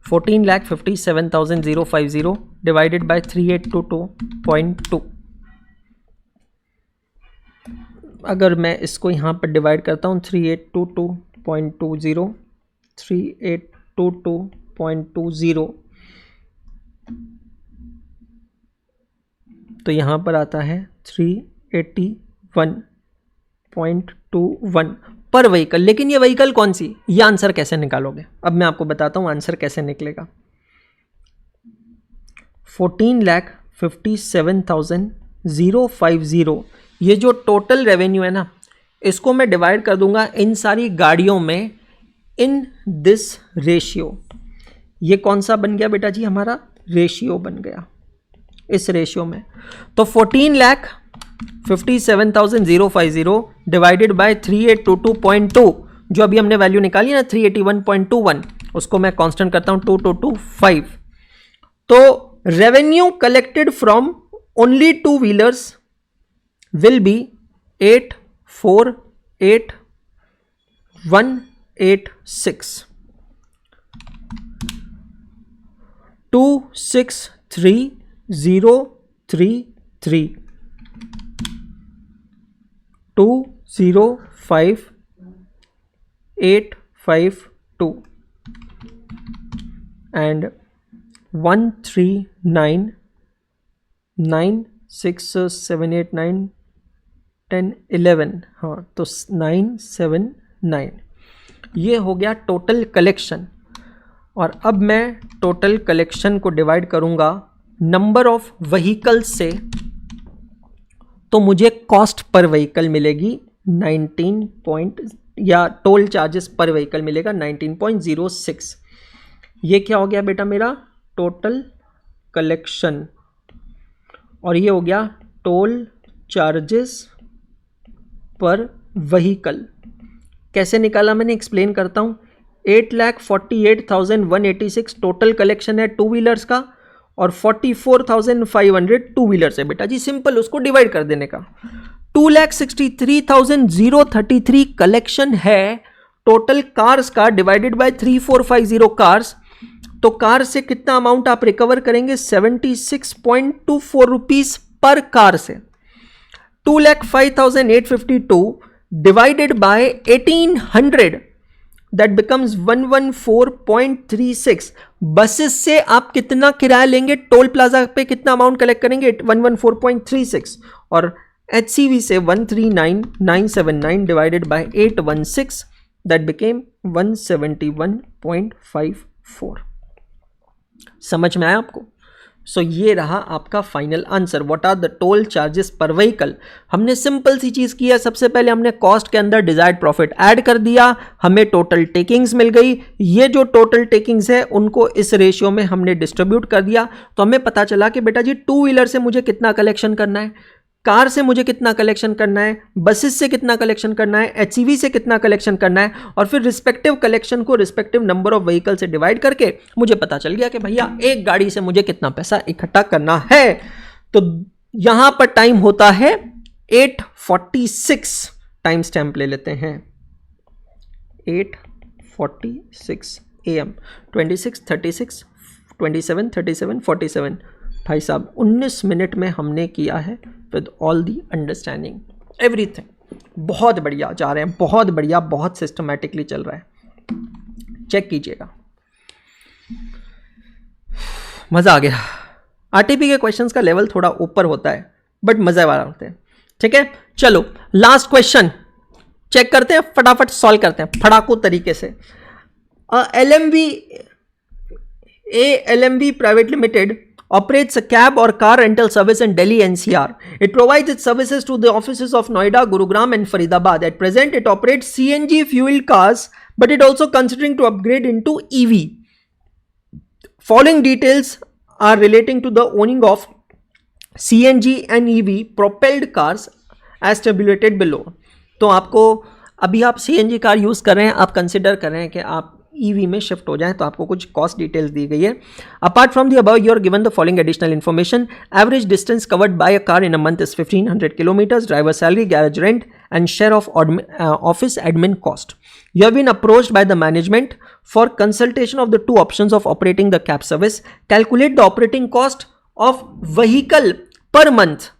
14,57,050 divided by 3822.2। अगर मैं इसको यहाँ पर डिवाइड करता हूँ 3822.20, 3822.20, तो यहाँ पर आता है 381.21 पर व्हीकल। लेकिन ये व्हीकल कौन सी? ये आंसर कैसे निकालोगे? अब मैं आपको बताता हूँ आंसर कैसे निकलेगा। 14,57,050, ये जो टोटल रेवेन्यू है ना, इसको मैं डिवाइड कर दूंगा इन सारी गाड़ियों में इन दिस रेशियो। ये कौन सा बन गया बेटा जी? हमारा रेशियो बन गया इस रेशियो में। तो 14,57,050 डिवाइडेड बाय 3822.2, जो अभी हमने वैल्यू निकाली ना 381.21, उसको मैं कांस्टेंट करता हूं 2225। तो revenue collected from only two wheelers will be 848,186, 263,033, 205,852 and 139,96789 10 11, हाँ तो 979। ये हो गया टोटल कलेक्शन। और अब मैं टोटल कलेक्शन को डिवाइड करूंगा नंबर ऑफ व्हीकल्स से, तो मुझे कॉस्ट पर व्हीकल मिलेगी 19 या टोल चार्जेस पर व्हीकल मिलेगा 19.06। ये क्या हो गया बेटा मेरा टोटल कलेक्शन, और ये हो गया टोल चार्जेस पर व्हीकल। कैसे निकाला मैंने एक्सप्लेन करता हूँ। 8,48,186 टोटल कलेक्शन है टू व्हीलर्स का और 44,500 टू व्हीलर्स है बेटा जी। सिंपल उसको डिवाइड कर देने का। 2,63,033 कलेक्शन है टोटल कार्स का डिवाइडेड बाय 3450 कार्स। तो कार से कितना अमाउंट आप रिकवर करेंगे 76.24 रुपीज पर कार से। 2,05,852 divided by 1800 that becomes 114.36। Buses से आप कितना किराया लेंगे, टोल प्लाजा पे कितना अमाउंट कलेक्ट करेंगे 114.36, और HCV से 139,979 डिवाइडेड बाय 816 दैट बिकेम 171.54। समझ में आया आपको? सो ये रहा आपका final answer. What are the toll charges per vehicle. हमने सिंपल सी चीज की है, सबसे पहले हमने कॉस्ट के अंदर डिजायर्ड प्रॉफिट ऐड कर दिया, हमें टोटल टेकिंग्स मिल गई। ये जो टोटल टेकिंग्स है उनको इस रेशियो में हमने डिस्ट्रीब्यूट कर दिया, तो हमें पता चला कि बेटा जी टू व्हीलर से मुझे कितना कलेक्शन करना है, कार से मुझे कितना कलेक्शन करना है, बसेस से कितना कलेक्शन करना है, HCV से कितना कलेक्शन करना है, और फिर रिस्पेक्टिव कलेक्शन को रिस्पेक्टिव नंबर ऑफ व्हीकल से डिवाइड करके मुझे पता चल गया कि भैया एक गाड़ी से मुझे कितना पैसा इकट्ठा करना है। तो यहां पर टाइम होता है 8:46। टाइम स्टैंप ले लेते हैं 8:46 AM। 26, 36, 27, 37, 47। भाई साहब 19 मिनट में हमने किया है with all the understanding everything. बहुत बढ़िया जा रहे हैं, बहुत बढ़िया, बहुत सिस्टमैटिकली चल रहा है। चेक कीजिएगा, मजा आ गया। आरटीपी के क्वेश्चंस का लेवल थोड़ा ऊपर होता है बट मजे वाला होते हैं। ठीक है, चलो लास्ट क्वेश्चन चेक करते हैं, फटाफट सॉल्व करते हैं फटाकू तरीके से। LMV private limited operates a cab or car rental service in Delhi NCR. It provides its services to the offices of Noida, Gurugram and Faridabad. At present, it operates CNG fueled cars, but it also considering to upgrade into EV. Following details are relating to the owning of CNG and EV propelled cars as tabulated below. तो आपको अभी आप CNG car use कर रहे हैं, आप consider कर रहे हैं कि आप EV में शिफ्ट हो जाए, तो आपको कुछ कॉस्ट डिटेल्स दी गई है। Apart from the above you are given the following additional information. Average distance covered by a car in a month is 1500 kilometres, driver salary, garage rent and share of office admin cost. You have been approached by the management for consultation of the two options of operating the cab service. Calculate the operating cost of vehicle per month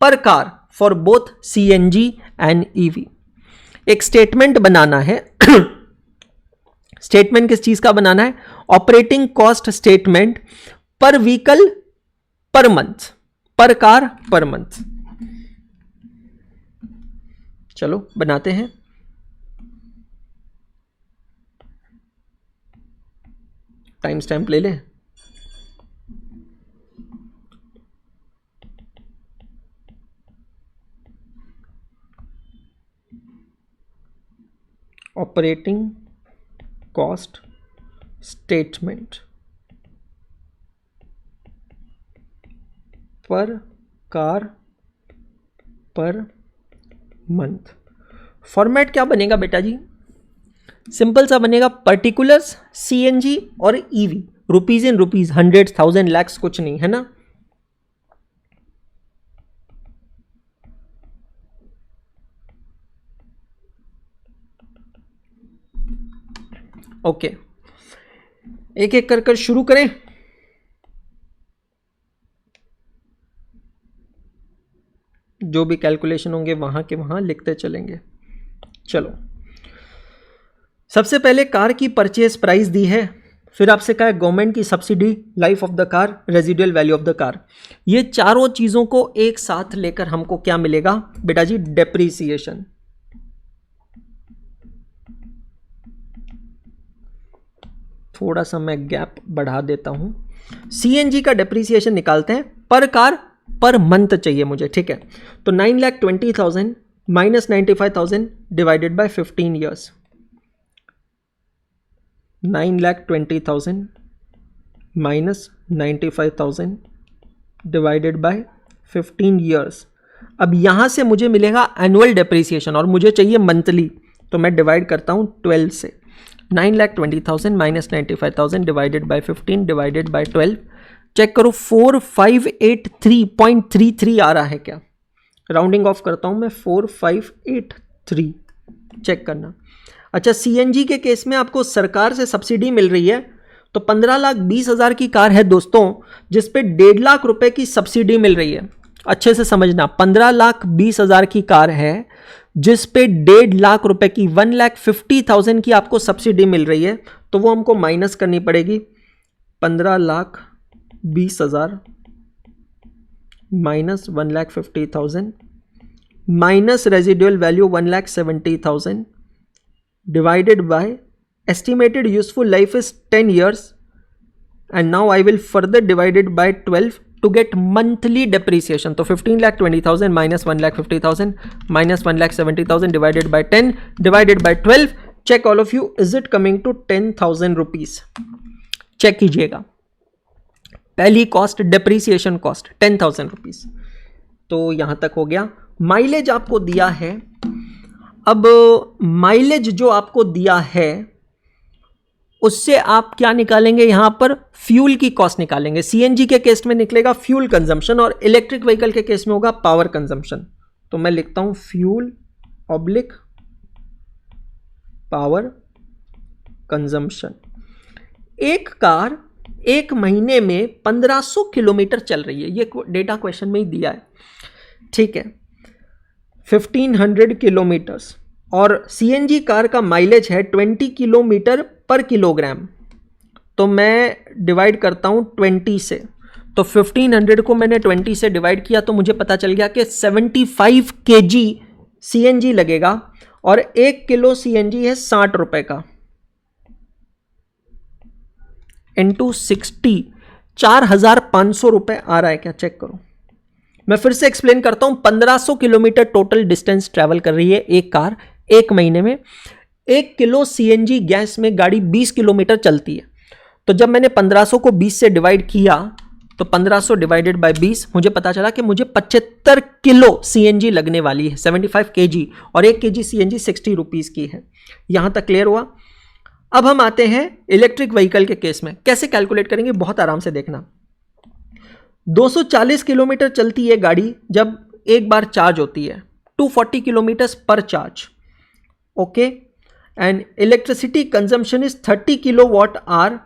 per car for both CNG and EV. एक statement बनाना है। Statement किस चीज का बनाना है? Operating cost statement पर vehicle पर month, पर car per month. चलो बनाते हैं। टाइम स्टैम्प ले लें। ऑपरेटिंग कॉस्ट स्टेटमेंट पर कार पर मंथ। फॉर्मेट क्या बनेगा बेटा जी? सिंपल सा बनेगा, पर्टिकुलर्स CNG और EV, rupees in rupees, 100, 1000, lakhs कुछ नहीं है ना। ओके, एक एक कर शुरू करें। जो भी कैलकुलेशन होंगे वहां के वहां लिखते चलेंगे। चलो, सबसे पहले कार की परचेज प्राइस दी है, फिर आपसे कहा गवर्नमेंट की subsidy, life of the car, residual value of the car. ये चारों चीजों को एक साथ लेकर हमको क्या मिलेगा बेटा जी? डेप्रीसिएशन। थोड़ा सा मैं गैप बढ़ा देता हूं। CNG का डेप्रीसिएशन निकालते हैं, पर कार पर मंथ चाहिए मुझे, ठीक है। तो 9,20,000 minus 95,000 divided by 15 years. 9,20,000 minus 95,000 divided by 15 years. अब यहाँ से मुझे मिलेगा एनुअल डेप्रिसिएशन और मुझे चाहिए मंथली, तो मैं डिवाइड करता हूँ 12 से। 9,20,000 minus 95,000 divided by 15 divided by 12। Check करो 4583.33 आ रहा है क्या? राउंडिंग ऑफ करता हूँ मैं, 4583 चेक करना। अच्छा, सीएनजी के केस में आपको सरकार से सब्सिडी मिल रही है, तो 15,20,000 की कार है दोस्तों जिस पे 1.5 लाख रुपए की सब्सिडी मिल रही है। अच्छे से समझना, 15,20,000 की कार है जिस पे 1.5 लाख रुपए की 1,50,000 की आपको सब्सिडी मिल रही है, तो वो हमको माइनस करनी पड़ेगी। 15,20,000 minus 1,50,000 minus residual value 1,70,000 divided by estimated useful life is 10 years, and now I will further divide it by 12 to get monthly depreciation. तो 15,20,000 minus 1,50,000 minus 1,70,000 divided by 10 divided by 12. Check all of you, is it coming to 10,000 rupees? Check कीजिएगा। पहली cost depreciation cost 10,000 rupees, तो यहां तक हो गया। Mileage आपको दिया है, अब माइलेज जो आपको दिया है उससे आप क्या निकालेंगे? यहां पर फ्यूल की कॉस्ट निकालेंगे। सीएनजी के केस में निकलेगा फ्यूल कंजम्पशन और इलेक्ट्रिक व्हीकल के केस में होगा पावर कंजम्पशन। तो मैं लिखता हूं फ्यूल ऑब्लिक पावर कंजम्पशन। एक कार एक महीने में 1500 किलोमीटर चल रही है, ये डेटा क्वेश्चन में ही दिया है, ठीक है, 1500 किलोमीटर्स, और सीएनजी कार का माइलेज है 20 किलोमीटर पर किलोग्राम। तो मैं डिवाइड करता हूं 20 से, तो 1500 को मैंने 20 से डिवाइड किया तो मुझे पता चल गया कि 75 kg सीएनजी लगेगा, और 1 किलो सीएनजी है 60 रुपए का, इंटू 60 4,500 रुपए आ रहा है क्या? चेक करो। मैं फिर से एक्सप्लेन करता हूं, 1500 किलोमीटर टोटल डिस्टेंस ट्रैवल कर रही है एक कार एक महीने में। 1 किलो सीएनजी गैस में गाड़ी 20 किलोमीटर चलती है, तो जब मैंने 1500 को 20 से डिवाइड किया तो 1500 डिवाइडेड बाय 20 मुझे पता चला कि मुझे 75 किलो सीएनजी लगने वाली है, 75 केजी, और 1 केजी सीएनजी 60 रुपीज की है। यहां तक क्लियर हुआ? अब हम आते हैं इलेक्ट्रिक व्हीकल के केस में। कैसे कैलकुलेट करेंगे, बहुत आराम से देखना। 240 किलोमीटर चलती है गाड़ी जब एक बार चार्ज होती है, 240 kilometre per charge, okay, and electricity consumption is 30 kilowatt hour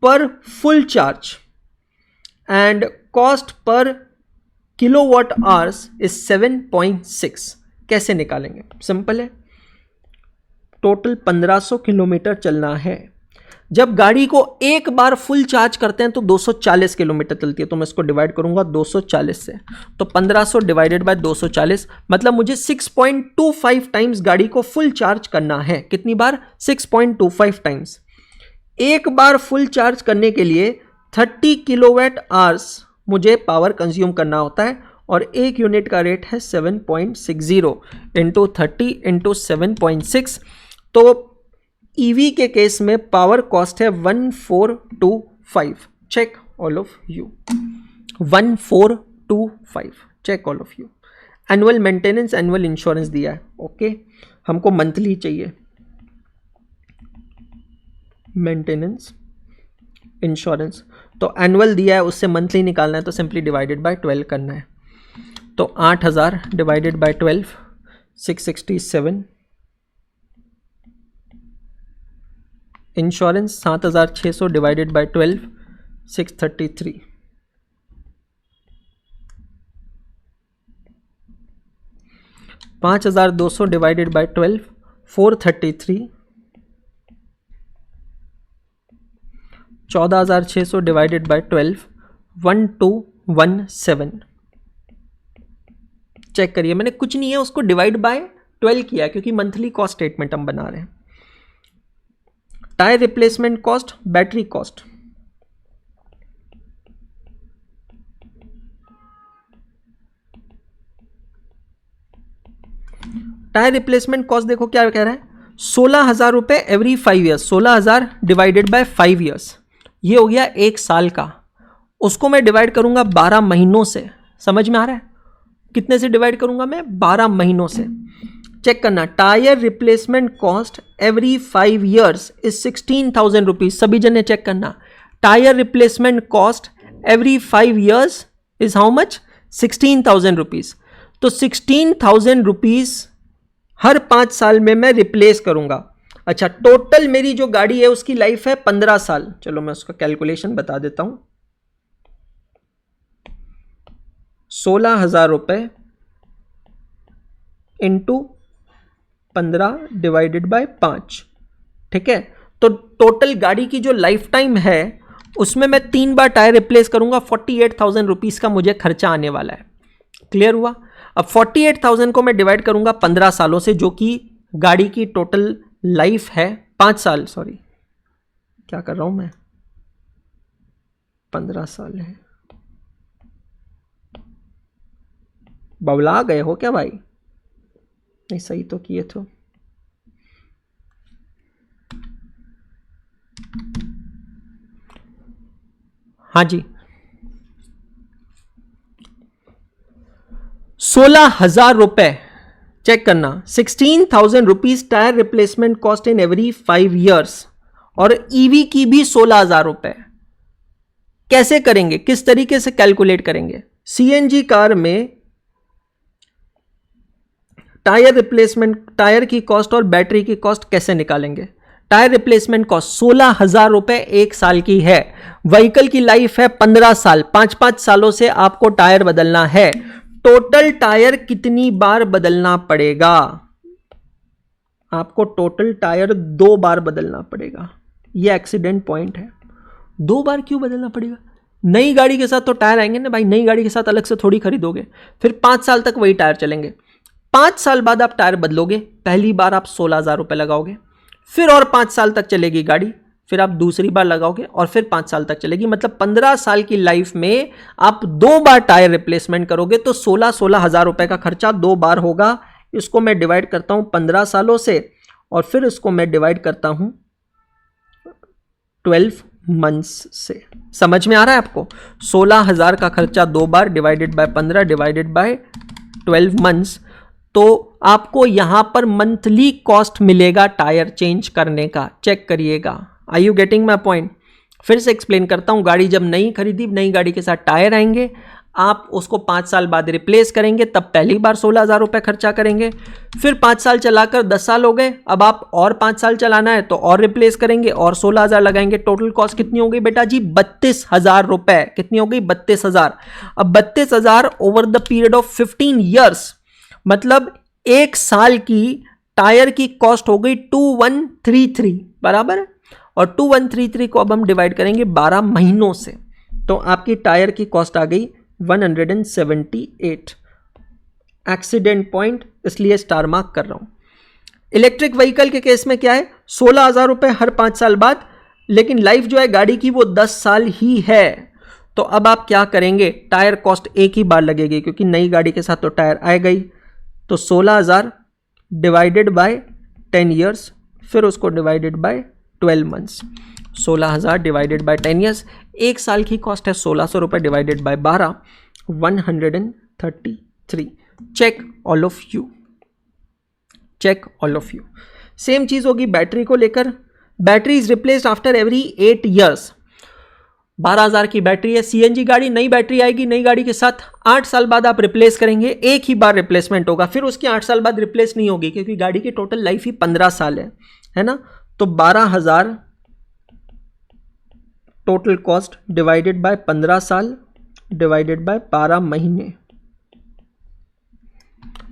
per full charge, and cost per kilowatt hours is 7.6। कैसे निकालेंगे? सिंपल है, टोटल 1500 किलोमीटर चलना है। जब गाड़ी को एक बार फुल चार्ज करते हैं तो 240 किलोमीटर चलती है, तो मैं इसको डिवाइड करूंगा 240 से, तो 1500 डिवाइडेड बाय 240, मतलब मुझे 6.25 टाइम्स गाड़ी को फुल चार्ज करना है। कितनी बार? 6.25 टाइम्स। एक बार फुल चार्ज करने के लिए 30 किलोवाट आवर्स मुझे पावर कंज्यूम करना होता है, और एक यूनिट का रेट है 7.60 इंटू 30 इंटू 7.6। तो ईवी के केस में पावर कॉस्ट है 1425। Check all of you, 1425। Check all of you. Annual maintenance, annual insurance दिया है, ओके, हमको मंथली चाहिए। मेंटेनेंस, इंश्योरेंस, तो एनुअल दिया है, उससे मंथली निकालना है, तो सिंपली डिवाइडेड बाय 12 करना है। तो 8,000 divided by 12 667। Insurance 7,600 divided by 12 633। $5,200 divided by 12 433। 14,600 divided by 12 1217। Check करिए, मैंने कुछ नहीं है उसको डिवाइड बाय 12 किया क्योंकि मंथली कॉस्ट स्टेटमेंट हम बना रहे हैं। Tyre replacement cost, battery cost, tyre replacement cost देखो क्या कह रहा है, 16,000 रुपए every 5 years, 16,000 divided bye 5 years, ये हो गया 1 साल का। उसको मैं डिवाइड करूंगा 12 महीनों से। समझ में आ रहा है? कितने से डिवाइड करूंगा मैं? 12 महीनों से। चेक करना, tyre replacement cost every 5 years is 16,000 rupees. सभी जने चेक करना, tyre replacement cost every 5 years is how much? 16,000 rupees. तो 16,000 रुपीज हर 5 साल में मैं रिप्लेस करूंगा। अच्छा, टोटल मेरी जो गाड़ी है उसकी लाइफ है 15 साल। चलो मैं उसका कैलकुलेशन बता देता हूं। 16,000 रुपए इंटू 15 डिवाइडेड बाय 5, ठीक है। तो टोटल गाड़ी की जो लाइफ टाइम है उसमें मैं 3 बार टायर रिप्लेस करूंगा, 48,000 रुपीज का मुझे खर्चा आने वाला है। क्लियर हुआ? अब 48,000 को मैं डिवाइड करूंगा 15 सालों से, जो कि गाड़ी की टोटल लाइफ है 5 साल। सॉरी, क्या कर रहा हूं मैं? 15 साल है। बबला गए हो क्या भाई? नहीं, सही तो किए थे। हाँ जी, 16,000 रुपए। चेक करना, 16,000 rupees tyre replacement cost in every 5 years, और ईवी की भी 16,000 रुपए। कैसे करेंगे, किस तरीके से कैलकुलेट करेंगे? सीएनजी कार में टायर रिप्लेसमेंट, टायर की कॉस्ट और बैटरी की कॉस्ट कैसे निकालेंगे? टायर रिप्लेसमेंट कॉस्ट 16,000 रुपए 1 साल की है। व्हीकल की लाइफ है 15 साल, 5-5 सालों से आपको टायर बदलना है। टोटल टायर कितनी बार बदलना पड़ेगा? आपको टोटल टायर 2 बार बदलना पड़ेगा। यह एक्सीडेंट पॉइंट है। 2 बार क्यों बदलना पड़ेगा? नई गाड़ी के साथ तो टायर आएंगे ना भाई, नई गाड़ी के साथ अलग से थोड़ी खरीदोगे। फिर 5 साल तक वही टायर चलेंगे। 5 साल बाद आप टायर बदलोगे, पहली बार आप 16,000 रुपए लगाओगे, फिर और 5 साल तक चलेगी गाड़ी, फिर आप दूसरी बार लगाओगे और फिर 5 साल तक चलेगी। मतलब 15 साल की लाइफ में आप 2 बार टायर रिप्लेसमेंट करोगे, तो 16,000 रुपए का खर्चा 2 बार होगा। इसको मैं डिवाइड करता हूं 15 सालों से, और फिर इसको मैं डिवाइड करता हूं 12 मंथ्स से। समझ में आ रहा है आपको? 16,000 का खर्चा 2 बार divided by 15 divided by 12 months, तो आपको यहां पर मंथली कॉस्ट मिलेगा टायर चेंज करने का। चेक करिएगा, are you getting my point? फिर से एक्सप्लेन करता हूं। गाड़ी जब नई खरीदी, नई गाड़ी के साथ टायर आएंगे, आप उसको 5 साल बाद रिप्लेस करेंगे, तब पहली बार 16,000 रुपए खर्चा करेंगे। फिर 5 साल चलाकर 10 साल हो गए, अब आप और 5 साल चलाना है तो और रिप्लेस करेंगे और 16,000 लगाएंगे। टोटल कॉस्ट कितनी हो गई बेटा जी? 32,000 रुपए। कितनी हो गई? 32,000। अब 32,000 over the period of 15 years, मतलब 1 साल की टायर की कॉस्ट हो गई 2133, बराबर है। और 2133 को अब हम डिवाइड करेंगे 12 महीनों से, तो आपकी टायर की कॉस्ट आ गई 178। एक्सीडेंट पॉइंट, इसलिए स्टार मार्क कर रहा हूं। इलेक्ट्रिक व्हीकल के केस में क्या है? 16,000 रुपए हर 5 साल बाद, लेकिन लाइफ जो है गाड़ी की वो 10 साल ही है। तो अब आप क्या करेंगे? टायर कॉस्ट एक ही बार लगेगी, क्योंकि नई गाड़ी के साथ तो टायर आए गई। तो 16,000 डिवाइडेड बाय 10 ईयर्स, फिर उसको divided by 12 months. 16,000 divided by 10 years, 1 साल की कॉस्ट है 1,600 रुपए divided by 12, 133। Check all of you, check all of you. Same चीज होगी बैटरी को लेकर। Battery is replaced after every 8 years. 12,000 की बैटरी है, सीएनजी गाड़ी, नई बैटरी आएगी, नई गाड़ी के साथ 8 साल बाद आप रिप्लेस करेंगे। एक ही बार रिप्लेसमेंट होगा, फिर उसकी 8 साल बाद रिप्लेस नहीं होगी, क्योंकि गाड़ी की टोटल लाइफ ही 15 साल है ना। तो 12,000 टोटल कॉस्ट डिवाइडेड बाय 15 साल डिवाइडेड बाय 12 महीने।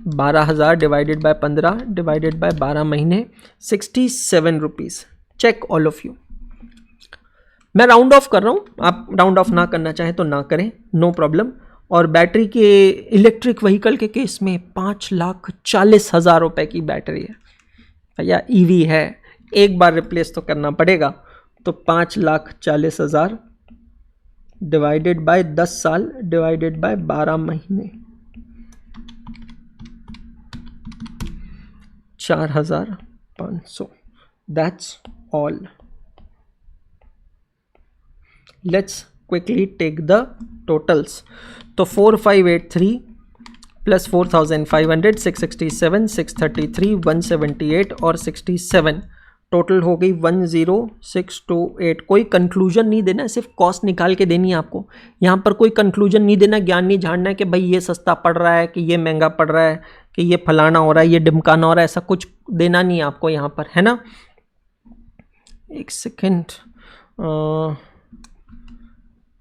12,000 डिवाइडेड बाय 15 डिवाइडेड बाय 12 महीने, 67 rupees. Check all of you. मैं राउंड ऑफ कर रहा हूं, आप राउंड ऑफ ना करना चाहें तो ना करें, नो प्रॉब्लम। और बैटरी के इलेक्ट्रिक व्हीकल के केस में 5,40,000 रुपए की बैटरी है भैया, ईवी है, एक बार रिप्लेस तो करना पड़ेगा। तो 5,40,000 डिवाइडेड बाय 10 साल डिवाइडेड बाय 12 महीने, 4,000 500. That's all. Let's quickly take the totals. तो 4583 प्लस 4500, 667, 633, 178 और 67, टोटल हो गई 10628. कोई कंक्लूजन नहीं देना, सिर्फ कॉस्ट निकाल के देनी है आपको. यहाँ पर कोई कंक्लूजन नहीं देना, ज्ञान नहीं झाड़ना है कि भाई ये सस्ता पड़ रहा है, कि ये महंगा पड़ रहा है, कि ये फलाना हो रहा है, ये ढिमकाना हो रहा है. ऐसा कुछ देना नहीं है आपको यहाँ पर, है ना. एक सेकेंड,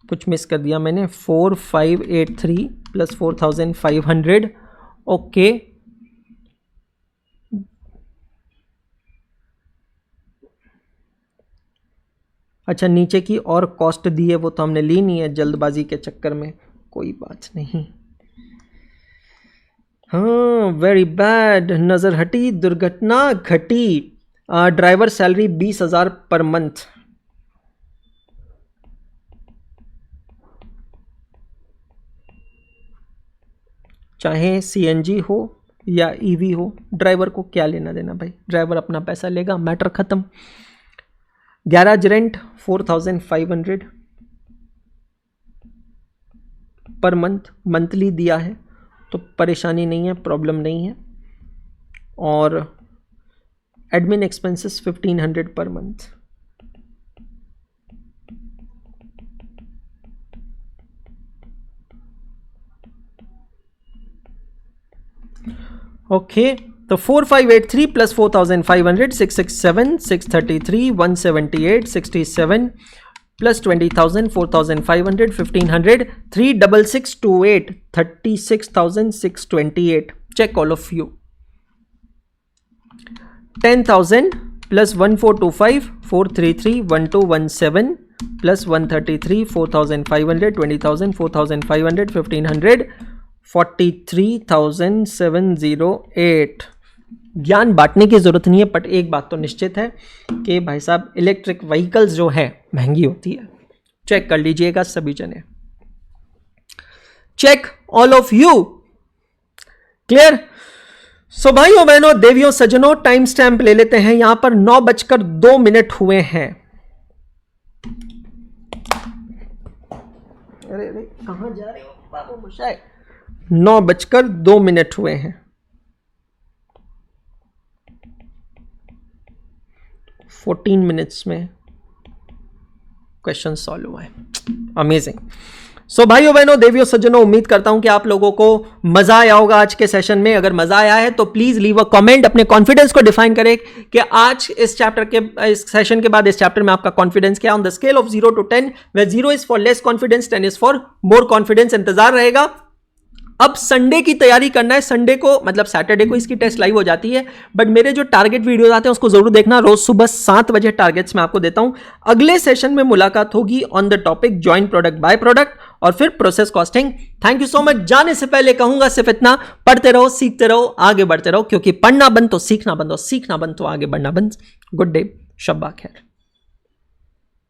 कुछ मिस कर दिया मैंने. 4583 प्लस 4500. ओके, अच्छा नीचे की और कॉस्ट दी है वो तो हमने ली नहीं है जल्दबाजी के चक्कर में, कोई बात नहीं. हाँ, वेरी बैड. नजर हटी, दुर्घटना घटी. Driver salary 20,000 per month. चाहे सीएनजी हो या ईवी हो, ड्राइवर को क्या लेना देना भाई. ड्राइवर अपना पैसा लेगा, मैटर खत्म. Garage rent 4500 per month, monthly दिया है तो परेशानी नहीं है, प्रॉब्लम नहीं है. और admin expenses 1500 per month. Okay, तो 4583 plus 4500, 667, 633, 178, 67 plus 20,000, 4,500, 1,500, 36628, 36,628. Check all of you. 10,000 plus 1425, 433, 1217 plus 133, 4,500, 20,000, 4,500, 1,500, 43,708. ज्ञान बांटने की जरूरत नहीं है, बट एक बात तो निश्चित है कि भाई साहब इलेक्ट्रिक व्हीकल्स जो है महंगी होती है. चेक कर लीजिएगा सभी जने. Check all of you. Clear. So भाइयों बहनों, देवियों सज्जनों, टाइम स्टैंप ले लेते हैं. यहां पर 9:02 हुए हैं. अरे अरे कहां जा रहे हो बाबू मुशाई. 9:02 हुए हैं. 14 मिनट्स में क्वेश्चन सॉल्व हुआ है. अमेजिंग. सो भाइयों बहनों, देवियों सज्जनों, उम्मीद करता हूं कि आप लोगों को मजा आया होगा आज के सेशन में. अगर मजा आया है तो प्लीज लीव अ कमेंट. अपने कॉन्फिडेंस को डिफाइन करें कि आज इस चैप्टर के, इस सेशन के बाद इस चैप्टर में आपका कॉन्फिडेंस क्या. On the scale of 0 to 10, where 0 is for less confidence, 10 is for more confidence. इंतजार रहेगा. अब संडे की तैयारी करना है. संडे को मतलब सैटरडे को इसकी टेस्ट लाइव हो जाती है, बट मेरे जो टारगेट वीडियोस आते हैं उसको जरूर देखना. रोज सुबह 7 बजे टारगेट्स मैं आपको देता हूं. अगले सेशन में मुलाकात होगी on the topic joint product by product और फिर process costing. Thank you so much. जाने से पहले कहूंगा सिर्फ इतना, पढ़ते रहो, सीखते रहो, आगे बढ़ते रहो, क्योंकि पढ़ना बंद तो सीखना बंद और सीखना बंद तो आगे बढ़ना बंद. गुड डे, शब्बा खैर.